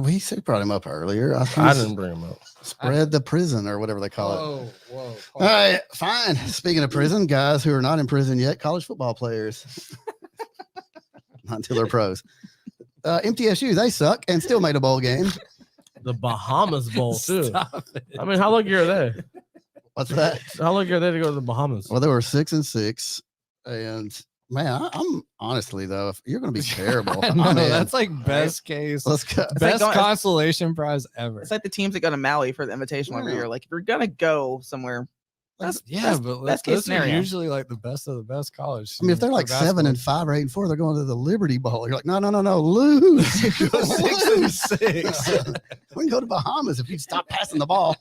he said brought him up earlier. I, I didn't bring him up. spread the prison or whatever they call it. whoa. All right, fine. Speaking of prison, guys who are not in prison yet, college football players. Not until they're pros. MTSU, they suck and still made a bowl game. The Bahamas Bowl too. Stop it. I mean, how lucky are they? What's that? How lucky are they to go to the Bahamas? Well, they were 6-6, and man, I'm honestly though, if you're going to be terrible, I know, I'm in. that's like best case, Let's go. best going- consolation prize ever. It's like the teams that go to Maui for the Invitational every Yeah. year. Like if you're gonna go somewhere, But best case those are scenario. usually like the best of the best college. I mean, if they're like 7-5 or 8-4, they're going to the Liberty Bowl. You're like, no, lose. Go 6-6. We can go to Bahamas if you stop passing the ball.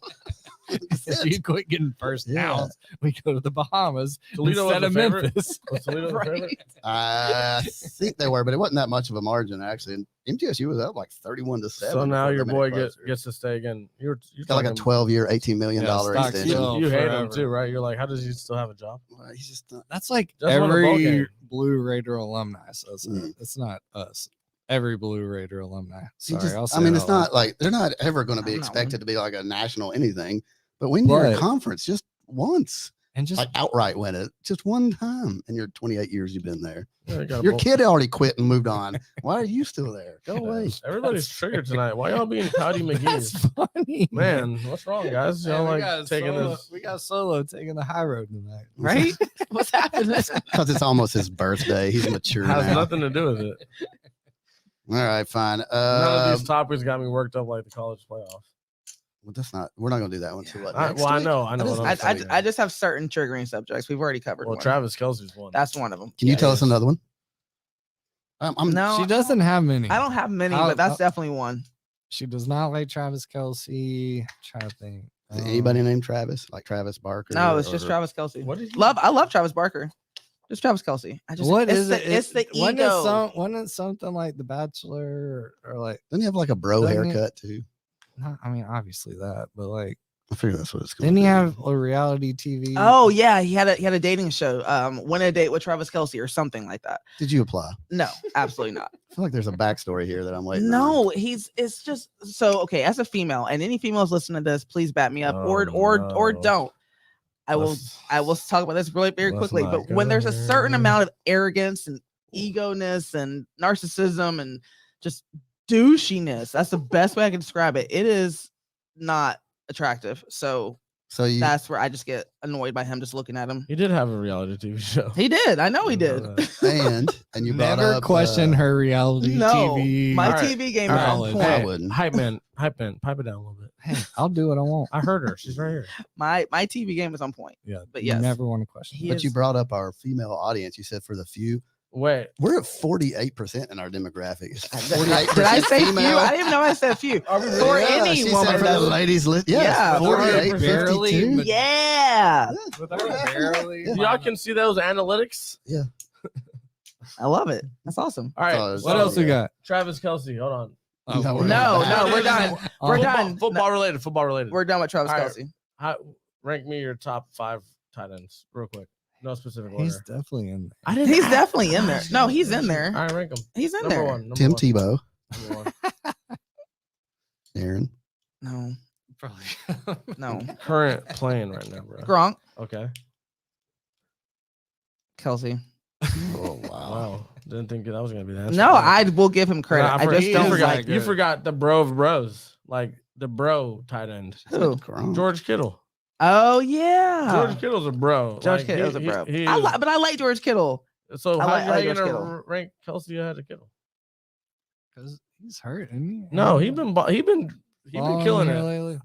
If you quit getting first Yeah. downs, we go to the Bahamas Toledo instead was of the favorite? Memphis. Was Toledo the favorite? right? I think they were, but it wasn't that much of a margin actually. And MTSU was up like 31-7. So now before your they made boy it closer. gets to stay again. You're got like a talking- 12-year, $18 million stock extension. still. You hate him forever. too, right? You're like, how does he still have a job? Well, he's just not. That's like Just won a bowl every game. Blue Raider alumni. So Mm. it's not us. Every Blue Raider alumni. he Sorry, just- I'll say I mean, it it's out loud. not like they're not ever going to be I'm not expected to be like a national anything. But when you're a But- conference, just once, and just like outright win it, just one time in your 28 years you've been there. Yeah, you got a Your bowl- kid already quit and moved on. Why are you still there? Go Yeah. away. Everybody's triggered tonight. Why y'all being pouty that's McGee's? funny. Man, what's wrong, guys? Man, Y'all we like got taking Solo, this? we got Solo taking the high road tonight. Right? What's happening? Because it's almost his birthday. He's mature Has now. nothing to do with it. All right, fine. None of these topics got me worked up like the college playoff. Well, that's not. We're not going to do that one. So what? I, next well, I week? know. What is- I'm I saying. I just have certain triggering subjects. We've already covered Well, one. Travis Kelsey's one. That's one of them. Can you Yeah, tell it us is. another one? I'm No, She doesn't have many. I don't have many, I'll- but that's I'll- definitely one. She does not like Travis Kelsey. Trying to think. Is anybody named Travis? Like Travis Barker? No, it's just or- Travis Kelsey. What did you I love Travis Barker. Just Travis Kelsey. I just What it's is the, it? It's the wasn't ego. wasn't it something like The Bachelor or like? Doesn't he have like a bro Doesn't he- haircut too? Not, I mean, obviously that, but like, I figure that's what it's going didn't to he be. have a reality TV? Oh yeah, he had a dating show. Win a date with Travis Kelsey or something like that. Did you apply? No, absolutely not. I feel like there's a backstory here that I'm waiting on. No, it's just so okay. As a female, and any females listening to this, please back me up or Oh, no. don't. I Let's- will talk about this very very let's quickly. not But go when there's a certain there. amount of arrogance and ego-ness and narcissism and just douchiness, that's the best way I can describe it. It is not attractive. So So you that's where I just get annoyed by him just looking at him. He did have a reality TV show. He did. I know he I did. know that. and you brought Never up, question her reality No, TV. my Alright, TV game is on alright, point. I wouldn't. Hype man, pipe it down a little bit. Hey, I'll do what I want. I heard her. She's right here. My TV game is on point. Yeah, But you yes. never want to question. He But you is- brought up our female audience. You said for the few, Wait, we're at 48% in our demographic. It's Did I say few? I didn't even know I said few. For Yeah, any she woman said for that- the ladies list. Yeah, Yeah, 48, barely 52. Yeah, barely. y'all can see those analytics. I love it. That's awesome. All right. So- What else we got? Travis Kelsey. Hold on. Oh, No, we're No, not. no, we're done. We're Oh, done. Football related. Football related. We're done with Travis All right. Kelsey. Rank me your top 5 tight ends, real quick. No specific order. He's definitely in there. I didn't. He's ask- definitely in there. No, he's in there. All right, rank him. He's in Number there. one. Number Tim one. Tebow, Number one. Aaron. No, Probably. no. Current playing right now, bro. Gronk, Okay. Kelsey. Oh wow. Wow. Didn't think that was gonna be the answer. No, I will give him credit. Nah, I just he don't is forgot. like that You good. forgot the bro of bros, like the bro tight end, who. Gronk. George Kittle. Oh yeah, George Kittle's a bro. George Like, Kittle's he- a bro. he I is- but I like George Kittle. So I how, like- I how like you George gonna Kittle. rank Kelsey ahead of Kittle? Because he's hurt, isn't he? No, he's been killing it. Lately.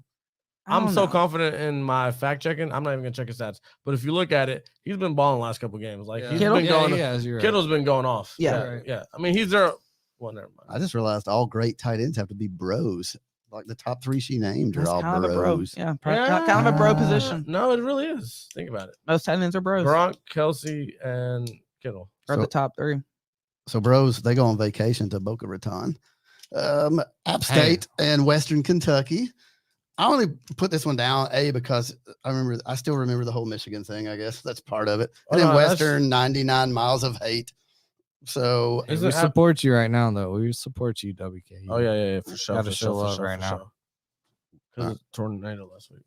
I I'm don't so know. confident in my fact checking. I'm not even gonna check his stats. But if you look at it, he's been balling the last couple games. Like he's Kittle? been going. he has, you're right. Kittle's been going off. Yeah. Right. yeah. I mean, he's there. Well, never mind. I just realized all great tight ends have to be bros. Like the top 3 she named are That's all kind of a bro. bros. Yeah, kind of a bro position. No, it really is. Think about it. Most tight ends are bros. Gronk, Kelsey, and Kittle. Are So- the top 3. So bros, they go on vacation to Boca Raton, App State, and Western Kentucky. I only put this one down because I still remember the whole Michigan thing. I guess that's part of it. Oh, And then no, that's- Western, 99 miles of hate. So Is We it support you right now, though. We support you, WK. Oh yeah, for sure. Gotta for show sure, for love sure, right for now. sure. Because it's tornado last week.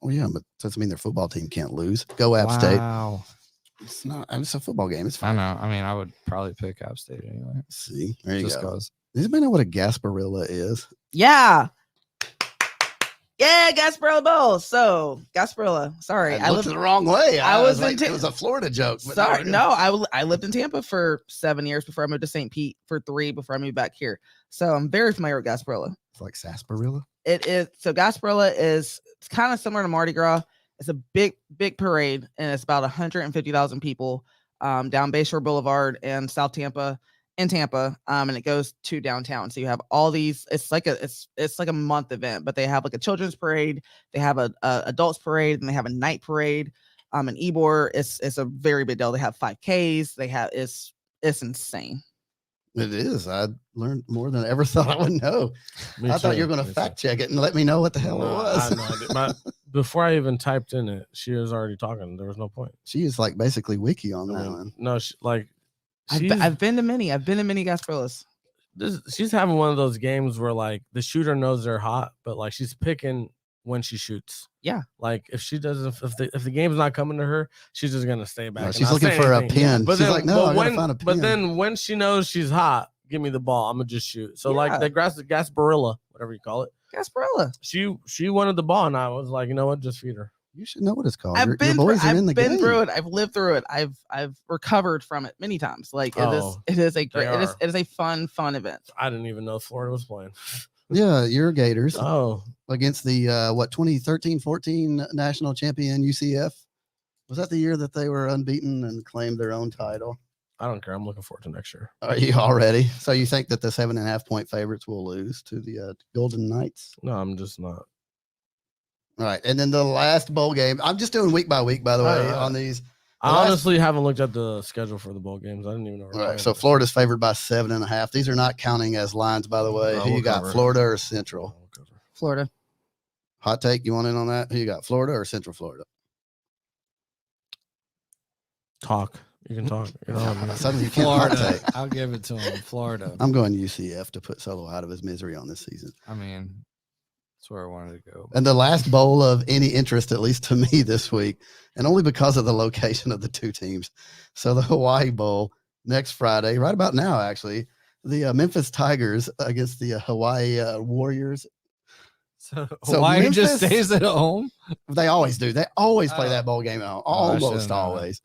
well, yeah, but doesn't mean their football team can't lose. Go App State. Wow. It's not. It's a football game. It's I fine. know. I mean, I would probably pick App State anyway. See, there you Just go. cause. Does anybody know what a gasparilla is? Yeah. Yeah. Yeah, Gasparilla Bowl. So Gasparilla. Sorry, I looked the wrong way. I was like, in it was a Florida joke. But Sorry, no. I lived in Tampa for 7 years before I moved to St. Pete for 3 before I moved back here. So I'm very familiar with Gasparilla. It's like sarsaparilla. It is. So Gasparilla is kind of similar to Mardi Gras. It's a big parade, and it's about 150,000 people down Bayshore Boulevard and South Tampa. In Tampa, and it goes to downtown. So you have all these. It's like a month event, but they have like a children's parade, they have a adults parade, and they have a night parade. An Ybor, it's a very big deal. They have 5Ks. They have it's insane. It is. I learned more than I ever thought I would know. I thought you were going to fact check it and let me know what the hell it was. Before I even typed in it, she was already talking. There was no point. She is like basically wiki on that one. No, I've been to many. I've been to many Gasparillas. She's having one of those games where like the shooter knows they're hot, but like she's picking when she shoots. Yeah. Like if she doesn't, if the game's not coming to her, she's just gonna stay back. No, she's looking for a pin. But she's then, like, no, I gotta find a pin. But then when she knows she's hot, give me the ball. I'm gonna just shoot. So like the Gasparilla, whatever you call it. Gasparilla. She wanted the ball, and I was like, you know what, just feed her. You should know what it's called. I've been through it. I've lived through it. I've recovered from it many times. Like it is a great it is a fun event. I didn't even know Florida was playing. Yeah, your Gators. Oh, against the 2013-14 national champion UCF. Was that the year that they were unbeaten and claimed their own title? I don't care. I'm looking forward to next year. Are you already? So you think that the 7.5 point favorites will lose to the Golden Knights? No, I'm just not. All right, and then the last bowl game. I'm just doing week by week, by the way, on these. I honestly haven't looked at the schedule for the bowl games. I didn't even know. All right, so Florida's favored by 7.5. These are not counting as lines, by the way. Who you got, Florida or Central? Florida. Hot take, you want in on that? Who you got, Florida or Central Florida? Talk. You can talk. You know, you can't hot take. I'll give it to him. Florida. I'm going UCF to put Solo out of his misery on this season. I mean, that's where I wanted to go. And the last bowl of any interest, at least to me this week, and only because of the location of the two teams. So the Hawaii Bowl next Friday, right about now, actually, the Memphis Tigers against the Hawaii Warriors. So Hawaii Memphis, just stays at home? They always do. They always play that bowl game at home. Almost always.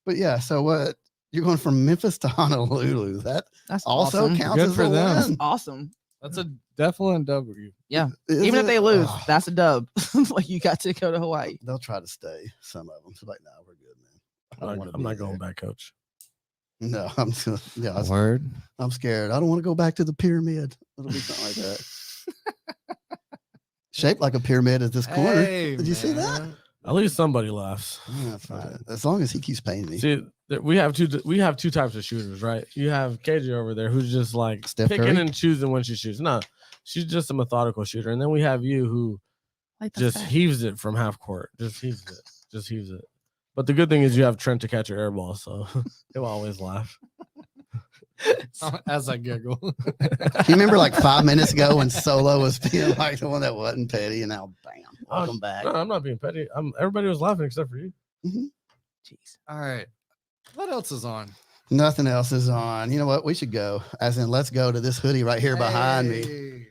But yeah, so what? You're going from Memphis to Honolulu. That's also awesome. Counts Good as for a them. win. Awesome. That's a definite W. Yeah. Is Even it? if they lose, that's a dub. Like you got to go to Hawaii. They'll try to stay. Some of them. So like, no, we're good, man. I'm not going back, Coach. No, I'm just, yeah. Word. I'm scared. I don't want to go back to the pyramid. It'll be something like that. Shaped like a pyramid at this corner. Hey, Did you see that? At least somebody laughs. Yeah, fine. As long as he keeps paying me. See, we have two types of shooters, right? You have KJ over there who's just like Steph picking Curry? and choosing when she shoots. No, she's just a methodical shooter. And then we have you who just heaves it from half court. Just heaves it. But the good thing is you have Trent to catch your air ball, so he'll always laugh. As I giggle. You remember like 5 minutes ago when Solo was being like the one that wasn't petty, and now bam, welcome back. No, I'm not being petty. Everybody was laughing except for you. Mm-hmm. Jeez. All right. What else is on? Nothing else is on. You know what? We should go. As in, let's go to this hoodie right here behind me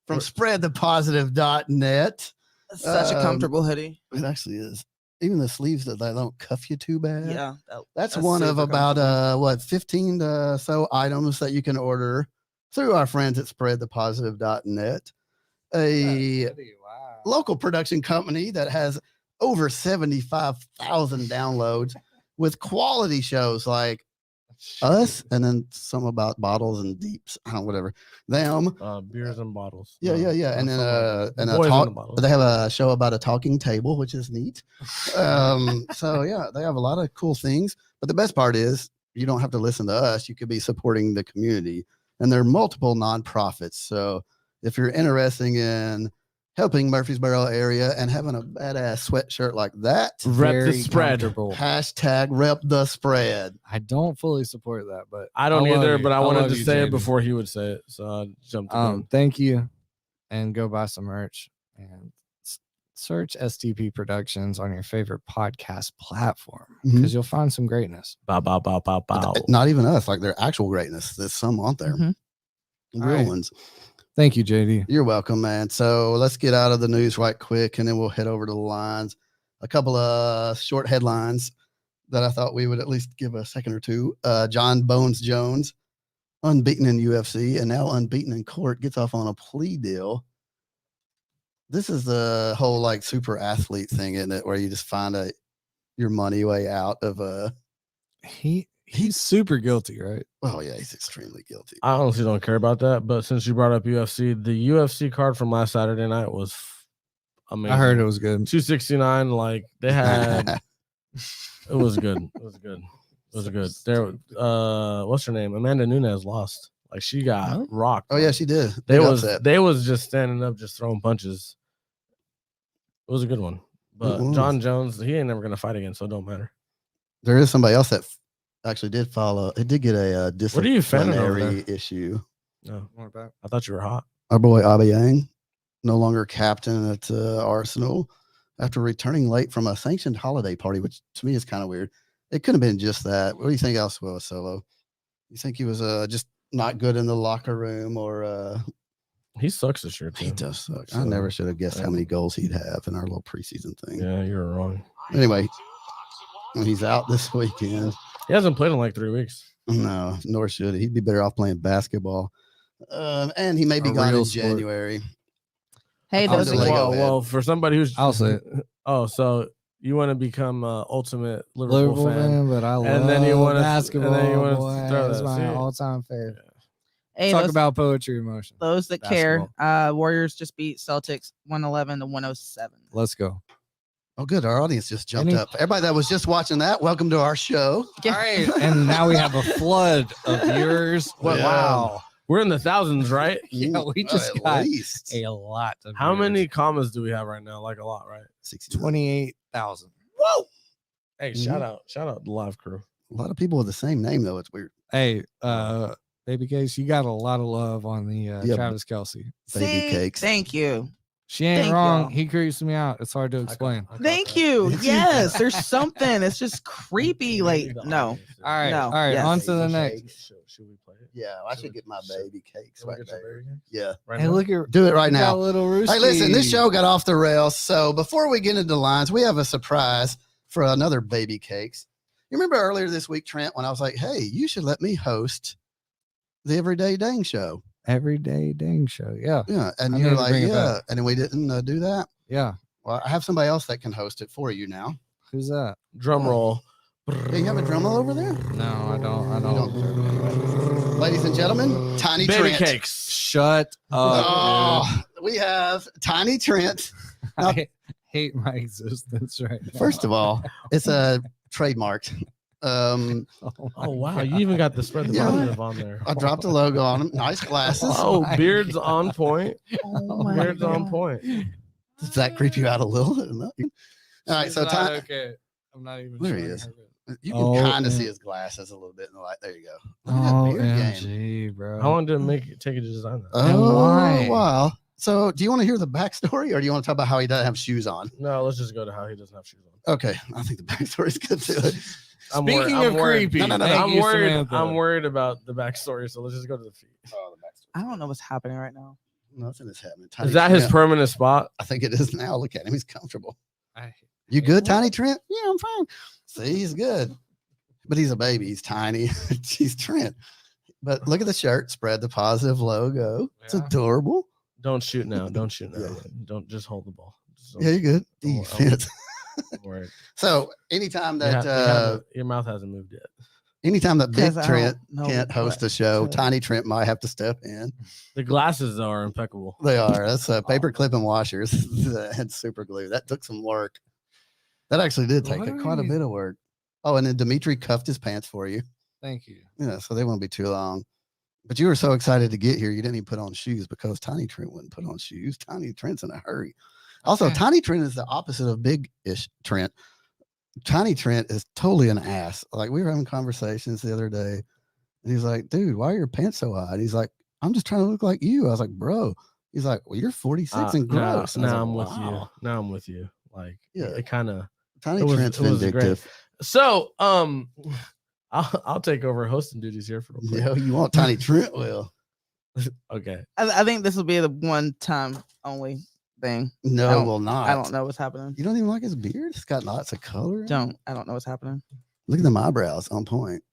from spreadthepositive.net. Such a comfortable hoodie. It actually is. Even the sleeves that they don't cuff you too bad. Yeah. That's one of about 15 so items that you can order through our friends at spreadthepositive.net. A local production company that has over 75,000 downloads with quality shows like us, and then some about bottles and deeps, whatever. Them beers and bottles. Yeah. And then and a boys talk. in the bottles. They have a show about a talking table, which is neat. So yeah, they have a lot of cool things. But the best part is you don't have to listen to us. You could be supporting the community, and there are multiple nonprofits. So if you're interested in helping Murfreesboro area and having a badass sweatshirt like that, Rep the spread. hashtag rep the spread. I don't fully support that, but I don't love either, you. but I wanted love to you, say it JD. before he would say it. So I jumped in. Thank you. And go buy some merch and search STP Productions on your favorite podcast platform because you'll find some greatness. Bow, bow, bow, bow, bow. Not even us, like their actual greatness. There's some on there. Mhm. Real All right. ones. Thank you, JD. You're welcome, man. So let's get out of the news right quick, and then we'll head over to the lines. A couple of short headlines that I thought we would at least give a second or two. John Bones Jones, unbeaten in UFC and now unbeaten in court, gets off on a plea deal. This is the whole like super athlete thing, isn't it? Where you just find your money way out of He's super guilty, right? Oh yeah, he's extremely guilty. I honestly don't care about that. But since you brought up UFC, the UFC card from last Saturday night was amazing. I heard it was good. 269. Like they had, it was good. It was good. It was good. There, what's her name? Amanda Nunes lost. Like she got rocked. Oh yeah, she did. They was just standing up, just throwing punches. It was a good one. But John Jones, he ain't never gonna fight again, so it don't matter. There is somebody else that actually did follow. It did get a disciplinary issue. No, I thought you were hot. Our boy Aubameyang, no longer captain at Arsenal after returning late from a sanctioned holiday party, which to me is kind of weird. It could have been just that. What do you think else was Solo? You think he was just not good in the locker room, or he sucks this year too? He does suck. So, I never should have guessed how many goals he'd have in our little preseason thing. Yeah, you're wrong. Anyway, he's out this weekend. He hasn't played in like 3 weeks. No, nor should he. He'd be better off playing basketball. And he may be gone in January. Hey, those well, for somebody who's I'll say it. Oh, so you want to become ultimate Liverpool fan, but I love and then you want basketball. And then you want boy. to throw That's that. my See? all-time favorite. Hey, Talk about poetry emotion. Those that care. Warriors just beat Celtics 111-107. Let's go. Oh, good. Our audience just jumped up. Everybody that was just watching that, welcome to our show. All right. And now we have a flood of viewers. Wow. We're in the thousands, right? Yeah, we just got least a lot of How viewers. many commas do we have right now? Like a lot, right? 28,000. Whoa. Hey, shout out the live crew. A lot of people with the same name, though. It's weird. Hey, Baby Case, you got a lot of love on the Travis Kelsey. Baby Cakes. Thank you. She ain't Thank wrong. y'all. He creeps me out. It's hard to explain. Thank you. Yes, there's something. It's just creepy. Like, no. All right. No, All right. yes. On to the next. Should we play it? Yeah, I should get my baby cakes Can we right get your there. baby cakes? Yeah. Right Hey, now? look at Do it right now. little Rooster. Hey, listen, this show got off the rails. So before we get into the lines, we have a surprise for another baby cakes. You remember earlier this week, Trent, when I was like, hey, you should let me host the Everyday Dang Show. Everyday Dang Show. Yeah. Yeah. And I you're need to like, bring it yeah. back. And then we didn't do that. Yeah. Well, I have somebody else that can host it for you now. Who's that? Drum roll. Hey, you have a drum roll over there? No, I don't. Ladies and gentlemen, Tiny Baby Trent. cakes. Shut up. Oh, we have Tiny Trent. Now, I hate my existence right now. first of all, it's a trademarked. Oh wow, you even got the spread the Yeah. positive on there. I dropped the logo on them. Nice glasses. Oh, my beard's on point. Oh my Beard's on God. point. Does that creep you out a little? No. All right, so It's not Tiny, okay. I'm not even There he showing is. her. you can Oh, kind of yeah. see his glasses a little bit in the light. There you go. Look at that beard game. OMG, bro. How long did it take you to design that? Oh, why? wow. So do you want to hear the backstory or do you want to talk about how he doesn't have shoes on? No, let's just go to how he doesn't have shoes on. Okay, I think the backstory is good too. Speaking of creepy, No, no, no, thank I'm you, worried. Samantha. I'm worried about the backstory. So let's just go to the feet. Oh, the backstory. I don't know what's happening right now. Nothing is happening. Tiny Is that his Trent, permanent spot? I think it is now. Look at him. He's comfortable. I- You good, Tiny Trent? Yeah, I'm fine. See, he's good. But he's a baby. He's tiny. He's Trent. But look at the shirt. Spread the positive logo. It's Yeah. adorable. Don't shoot now. Don't shoot now. Yeah. Don't just hold the ball. Just Yeah, you're good. don't- Defense. I'm worried. So anytime You that your mouth hasn't moved yet. anytime that Big 'Cause I Trent don't know can't host a show, Tiny Trent might have to step in. The glasses though are impeccable. They are. That's paper clip and washers and super glue. That took some work. That actually did take What are quite a you- bit of work. Oh, and then Dimitri cuffed his pants for you. Thank you. Yeah, so they won't be too long. But you were so excited to get here, you didn't even put on shoes because Tiny Trent wouldn't put on shoes. Tiny Trent's in a hurry. Also, Okay. Tiny Trent is the opposite of Big-ish Trent. Tiny Trent is totally an ass. Like we were having conversations the other day, and he's like, "Dude, why are your pants so high?" And he's like, "I'm just trying to look like you." I was like, "Bro," he's like, "Well, you're 46 and gross." And I was Now like, I'm with "Wow." you. Now I'm with you. Like Yeah. it kind of. Tiny It was- Trent's it was great. vindictive. So I'll take over hosting duties here for real quick. Yeah, you want Tiny Trent will. Okay. I think this will be the one time only thing. No, I it don't- will not. I don't know what's happening. You don't even like his beard? It's got lots of color. in it. I don't know what's happening. Look at them eyebrows on point.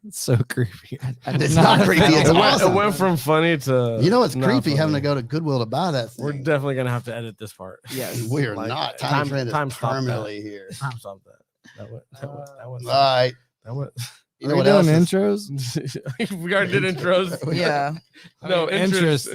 It's so creepy. It's not creepy. It's It awesome. went from funny to You know, it's not creepy having to funny. go to Goodwill to buy that thing. We're definitely gonna have to edit this part. Yes. We are Like, not. time- Tiny Trent time is stop that. permanently here. Time stop that. That went. All right. That went. You Are know we what doing else? intros? We already did intros. Yeah. No, interest.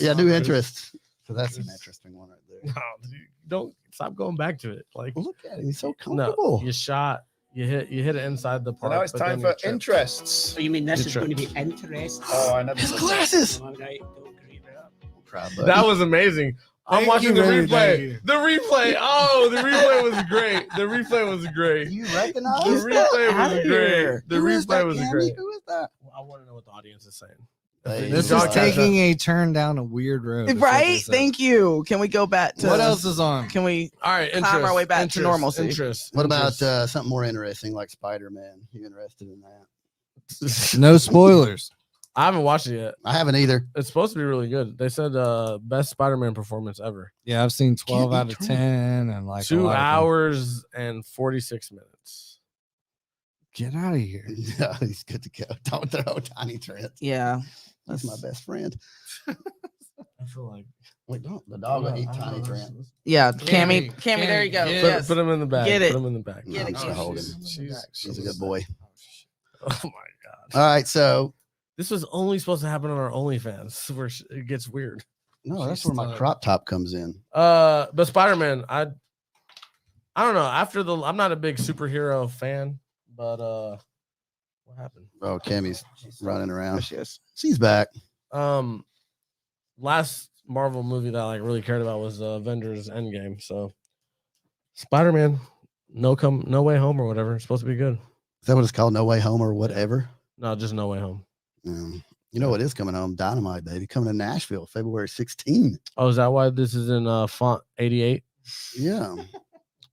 Yeah, do interest. So that's an interesting one right there. No, dude, don't stop going back to it. Like, Look at him. He's so no, comfortable. you shot. You hit it inside the So park. now it's but time then you for tripped. interests. Oh, you mean this Good is trip. going to be interest? Oh, I never His said glasses. All right, don't agree with that. Proud buddy. That was amazing. I'm Thank watching you, the baby, thank you. replay. The replay. Oh, the replay was great. The replay was Do great. you recognize The replay outta was here. great. The Who is that, replay was Cammy? great. Who is that? I want to know what the audience is saying. Hey, This you is know, taking a turn down a weird road. is what Right? this is. Thank you. Can we go back to What else is on? Can we All right, Climb our interest, way back to interest, normalcy. Interest. What about interest. something more interesting like Spider-Man? You interested in that? No spoilers. I haven't watched it yet. I haven't either. It's supposed to be really good. They said best Spider-Man performance ever. Yeah, I've seen 12 be out of true. 10 and like a 2 lot of them. hours and 46 minutes. Get out of here. Yeah, he's good to go. Don't throw Tiny Trent. Yeah. That's my best friend. I feel like Wait, don't. The dog will eat Tiny Trent. Yeah. Cammy, Cammy, there you go. Cammy, Yes. put him in the bag. Get it. Put him in the bag. Get it, I'm Cammy. hold him. He's a good boy. Oh my god. All right, so This was only supposed to happen on our OnlyFans, where it gets weird. no, that's She's where my stuck. crop top comes in. But Spider-Man, I don't know. I'm not a big superhero fan, but what happened? Oh, Cammy's running There around. she is. She's back. Last Marvel movie that I like really cared about was Avengers Endgame. So Spider-Man, No Way Home or whatever. It's supposed to be good. Is that what it's called? No Way Home or whatever? No, just No Way Home. You know what is coming home? Dynamite, baby. Coming to Nashville, February 16th. Oh, is that why this is in font 88? Yeah.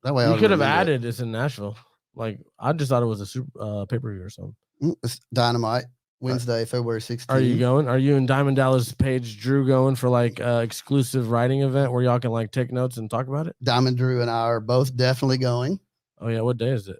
That way You I'll could have remember it. added it's in Nashville. Like I just thought it was a super pay-per-view or something. It's Dynamite, Wednesday, February 16th. Are you going? Are you and Diamond Dallas Page Drew going for like exclusive writing event where y'all can like take notes and talk about it? Diamond Drew and I are both definitely going. Oh yeah, what day is it?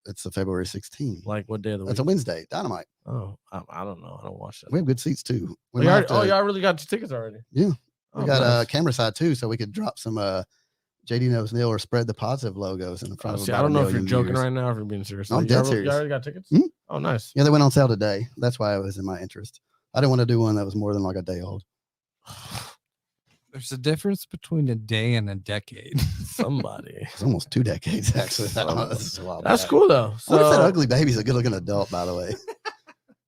It's a February 16th. Like what day of the week? That's a Wednesday. Dynamite. Oh, I don't know. I don't watch that. We have good seats too. Oh, We might have to- y'all really got your tickets already? Yeah. Oh, we got nice. a camera side too, so we could drop some JD Knows NIL or spread the positive logos in the front of See, about I don't a know if you're million joking viewers. right now or if you're being serious. I'm Like, dead y'all serious. already got tickets? Mhm. Oh, nice. Yeah, they went on sale today. That's why it was in my interest. I didn't want to do one that was more than like a day old. There's a difference between a day and a decade. Somebody. It's almost 2 decades actually. That's That's cool though. I wonder if that So ugly baby's a good looking adult, by the way.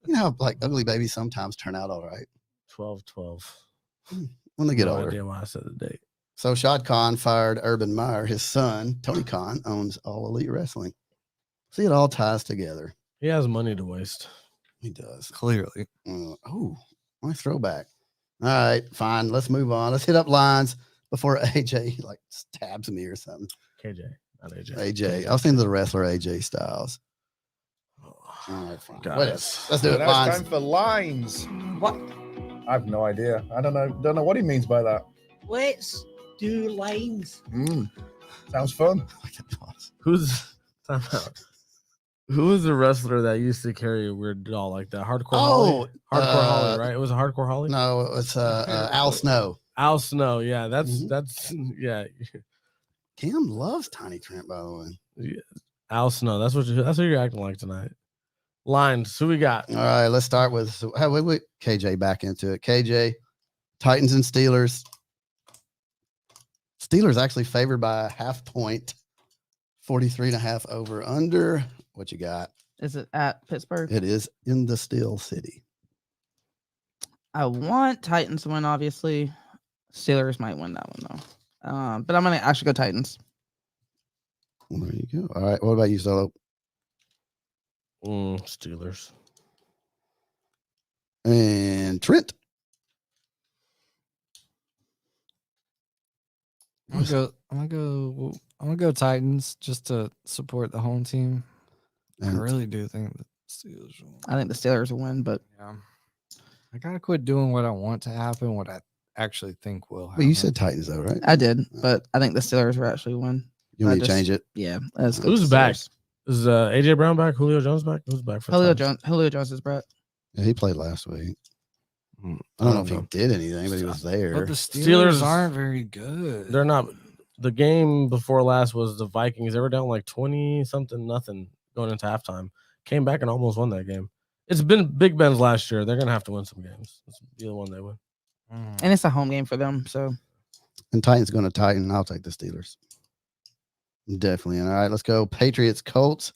You know how like ugly babies sometimes turn out all right 12. when they get No older. idea why I said the date. So Shad Khan fired Urban Meyer. His son, Tony Khan, owns All Elite Wrestling. See, it all ties together. He has money to waste. He does. Clearly. Oh, nice throwback. All right, fine. Let's move on. Let's hit up lines before AJ like stabs me or something. KJ, not AJ. AJ. I was thinking of the wrestler AJ Styles. Oh, All right, fine. guys. What else? Let's do So it. now it's Lines. time for lines. What? I have no idea. I don't know what he means by that. Let's do lines. Sounds fun. Who's time out? Who was the wrestler that used to carry a weird doll like that? Hardcore Oh, Holly? Hardcore Holly, uh, right? It was a Hardcore Holly? No, it's Al Snow. Al Snow. Yeah, that's Mhm. yeah. Cam loves Tiny Trent, by the way. Al Snow. That's what you're acting like tonight. Lines. Who we got? All right, let's start with wait, KJ back into it. KJ, Titans and Steelers. Steelers actually favored by a half point, 43.5 over under. What you got? Is it at Pittsburgh? It is in the Steel City. I want Titans to win, obviously. Steelers might win that one though. But I'm gonna actually go Titans. Well, there you go. All right, what about you, Solo? Steelers. And Trent. I'm gonna go Titans just to support the home team. I And really do think the Steelers will. I think the Steelers will win, but Yeah. I gotta quit doing what I want to happen, what I actually think will happen. But you said Titans though, right? I did, but I think the Steelers will actually win. You want I me to just- change it? Yeah, let's go. Who's with the back? Steelers. Is AJ Brown back? Julio Jones back? Who's back for the Julio Titans? Jones is Brett. Yeah, he played last week. Hmm, I don't know if he did anything, but he was there. But the Steelers- Steelers aren't very good. They're not. The game before last was the Vikings. They were down like 20-something nothing going into halftime. Came back and almost won that game. It's been Big Ben's last year. They're gonna have to win some games. It's the other one they win. And it's a home game for them. So And Titans going to Titan. I'll take the Steelers. Definitely. All right, let's go. Patriots, Colts.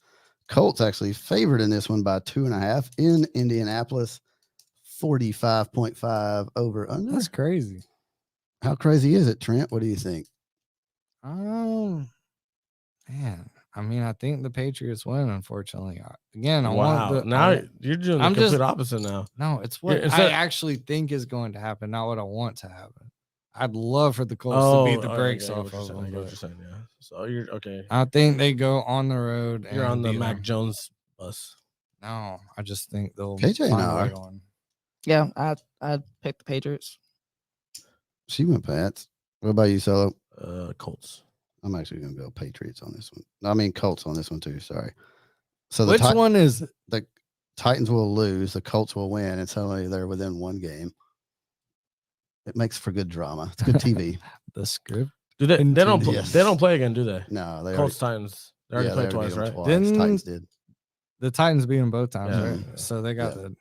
Colts actually favored in this one by 2.5 in Indianapolis. 45.5 over under. That's crazy. How crazy is it, Trent? What do you think? Man, I mean, I think the Patriots win. Unfortunately, again, I Wow. want the, Now I- you're doing the I'm complete just- opposite now. no, it's what Yeah, instead- I actually think is going to happen, not what I want to happen. I'd love for the Colts to beat the okay, brakes I get off what of you're them. saying, I get what you're But saying, yeah. So you're okay. I think they go on the road. You're on and the beat Mac them. Jones bus. No, I just think they'll KJ and find a I way are. on. yeah, I'd pick the Patriots. She went Pats. What about you, Solo? Colts. I'm actually going to go Patriots on this one. I mean, Colts on this one, too. Sorry. So Which one is it? the Titans will lose, the Colts will win, and suddenly they're within one game. It makes for good drama. It's good TV. The script? Do they? They don't. Yes. They don't play again, do they? No, they Colts Titans. They already played beat twice, them right? twice. Didn't- Titans did The Titans beat them both times, Yeah. right? Yeah. So they got Yeah. the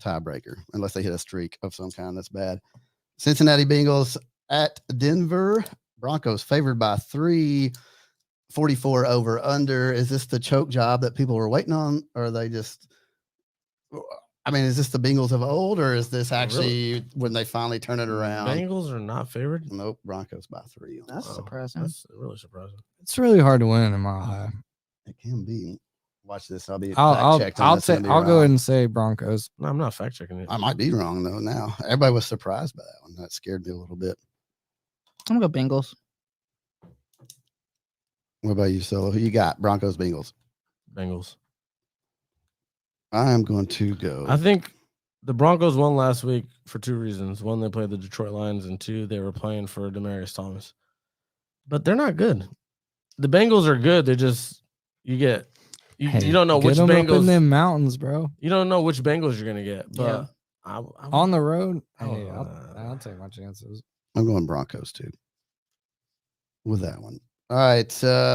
tiebreaker unless they hit a streak of some kind. That's bad. Cincinnati Bengals at Denver. Broncos favored by 3. 44 over under. Is this the choke job that people were waiting on, or are they just? I mean, is this the Bengals of old, or is this actually when they finally turn it around? Bengals are not favored. Nope, Broncos by 3. That's Wow, surprising. That's really surprising. It's really hard to win in my eye. It can be. Watch this. I'll be I'll fact-checked on I'll this and be I'll go wrong. ahead and say Broncos. No, I'm not fact checking it. I might be wrong though. Now everybody was surprised by that one. That scared me a little bit. I'm gonna go Bengals. What about you, Solo? Who you got? Broncos, Bengals. Bengals. I am going to go. I think the Broncos won last week for 2 reasons. One, they played the Detroit Lions, and 2, they were playing for Demaryius Thomas. But they're not good. The Bengals are good. They just you Hey, don't know get which 'em up in Bengals them mountains, bro. you don't know which Bengals you're gonna get. But Yeah. On the road, Oh, hey, I'll take my chances. I'm going Broncos too. With that one. All right.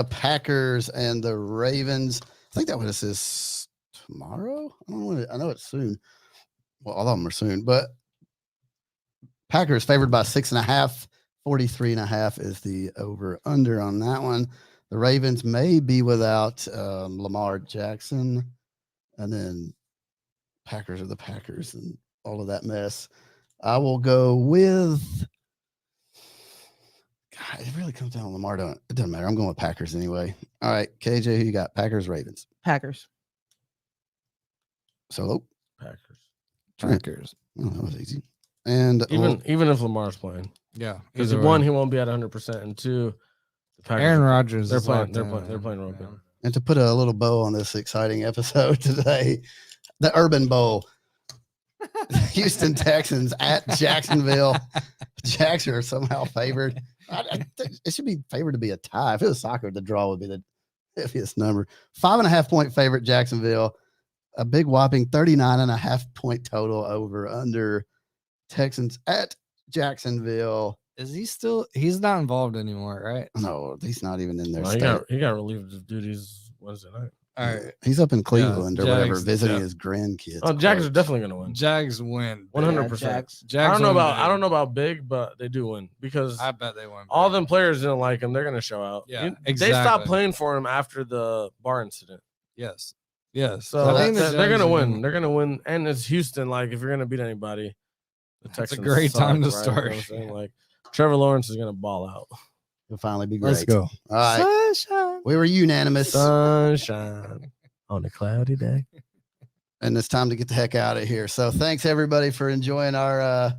Packers and the Ravens. I think that one is tomorrow. I don't know. I know it's soon. Well, all of them are soon, but Packers favored by 6.5. 43.5 is the over under on that one. The Ravens may be without Lamar Jackson, and then Packers are the Packers and all of that mess. I will go with. God, it really comes down to Lamar. It doesn't matter. I'm going with Packers anyway. All right, KJ, who you got? Packers, Ravens. Packers. Solo. Packers. Packers. Oh, that was easy. And Even if Lamar's playing. Yeah. Because either one, way. he won't be at 100%, and 2, the Packers, Aaron Rodgers. they're is playing- locked they're in, playing- they're man. playing real Yeah. good. And to put a little bow on this exciting episode today, the Urban Bowl. Houston Texans at Jacksonville. Jacks are somehow favored. I think it should be favored to be a tie. If it was soccer, the draw would be the heaviest number. 5.5-point favorite, Jacksonville. A big whopping 39.5-point total over under Texans at Jacksonville. Is he still? He's not involved anymore, right? No, he's not even in their Well, state. he got relieved of duties Wednesday night. All right. He's up in Cleveland or whatever, Jags, visiting yeah. his grandkids. Oh, Jags are quote. definitely gonna win. Jags win. 100%. Jags. Jags I don't know win about big. I don't know about big, but they do win because I bet they win. all big. them players didn't like him. They're gonna show out. Yeah, They stopped exactly. playing for him after the bar incident. Yes. Yes. So I think the they're Jags gonna are win. They're gonna win, and it's Houston. Like if you're gonna beat anybody, the That's a Texans great time to suck, right? You know what I'm start. saying? Like Trevor Lawrence is gonna ball out. It'll finally be great. Let's go. All right. Sunshine. We were unanimous. Sunshine on a cloudy day. And it's time to get the heck out of here. So thanks everybody for enjoying our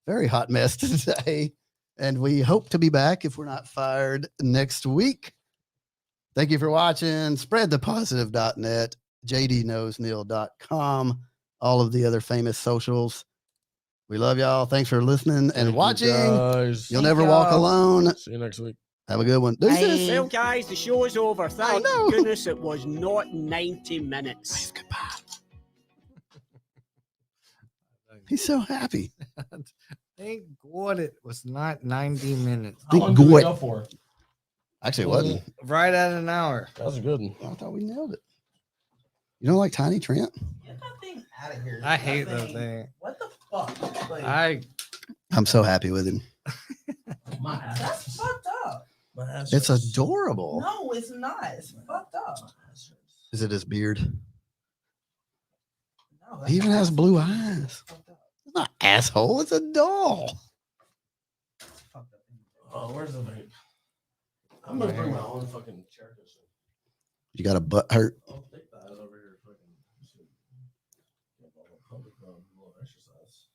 very hot mess today. And we hope to be back if we're not fired next week. Thank you for watching. Spreadthepositive.net, JD Knows NIL.com, all of the other famous socials. We love y'all. Thanks for listening and Thank you, watching. guys. You'll Thank never walk y'all. alone. See you next week. Have a good one. Deuces. Bye. Well, guys, the show is over. Thank no. goodness it was not 90 minutes. Goodbye. He's so happy. Thank God it was not 90 minutes. How long did we go for? Actually, it wasn't. Right at an hour. That was a good one. I thought we nailed it. You don't like Tiny Trent? Get that thing out of here. I hate that thing. What the fuck? Like, I'm so happy with him. that's fucked up. It's adorable. No, it's not. It's fucked up. Is it his beard? No, He even has blue eyes. It's not asshole. It's a doll. Oh, where's the vape? I'm gonna bring my own fucking chair cushion. You got a butt hurt. I'll take that over here. Fucking get a little exercise.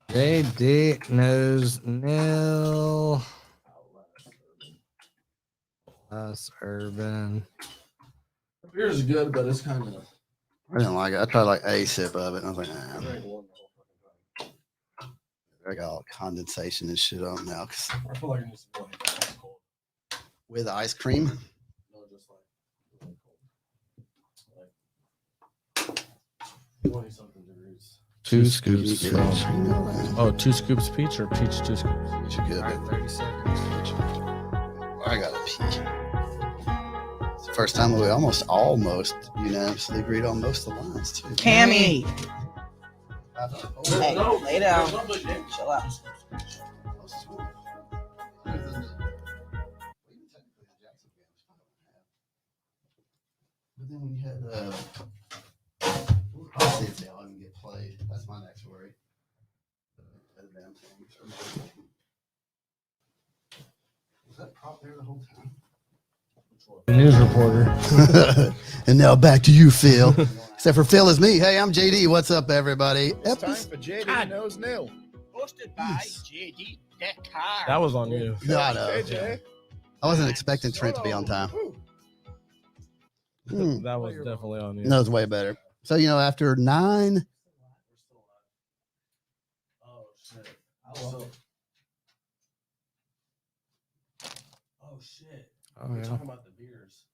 JD Knows NIL. Us Urban. The beer is good, but it's kind of. I didn't like it. I tried like a sip of it, and I was like, I nah. drank one the whole fucking time. I got all condensation and shit on now 'cause I feel like it needs to be like ice cold. with ice cream. No, just like really cold. Like 20 something degrees. 2 scoops. Yeah, from- sure, you know that. Oh, 2 scoops peach or peach 2 scoops? What you good? All right, 30 seconds. I gotta pee. It's the first time we almost unanimously agreed on most of the lines too. Cammy. Hey, No, lay down. no big game. Chill out. But then when you had I'll see if they all even get played. That's my next worry. Was that prop there the whole time? News reporter. And now back to you, Phil. Except for Phil is me. Hey, I'm JD. What's up, everybody? It's time for JD Knows NIL. Hosted by JD Deckard. That was on you. No, I know. KJ. I wasn't expecting Trent to be on time. Woo. Hmm. That was definitely on you. No, it's way better. So, after 9, Oh shit. Oh shit. Oh, We're yeah. talking about the beers.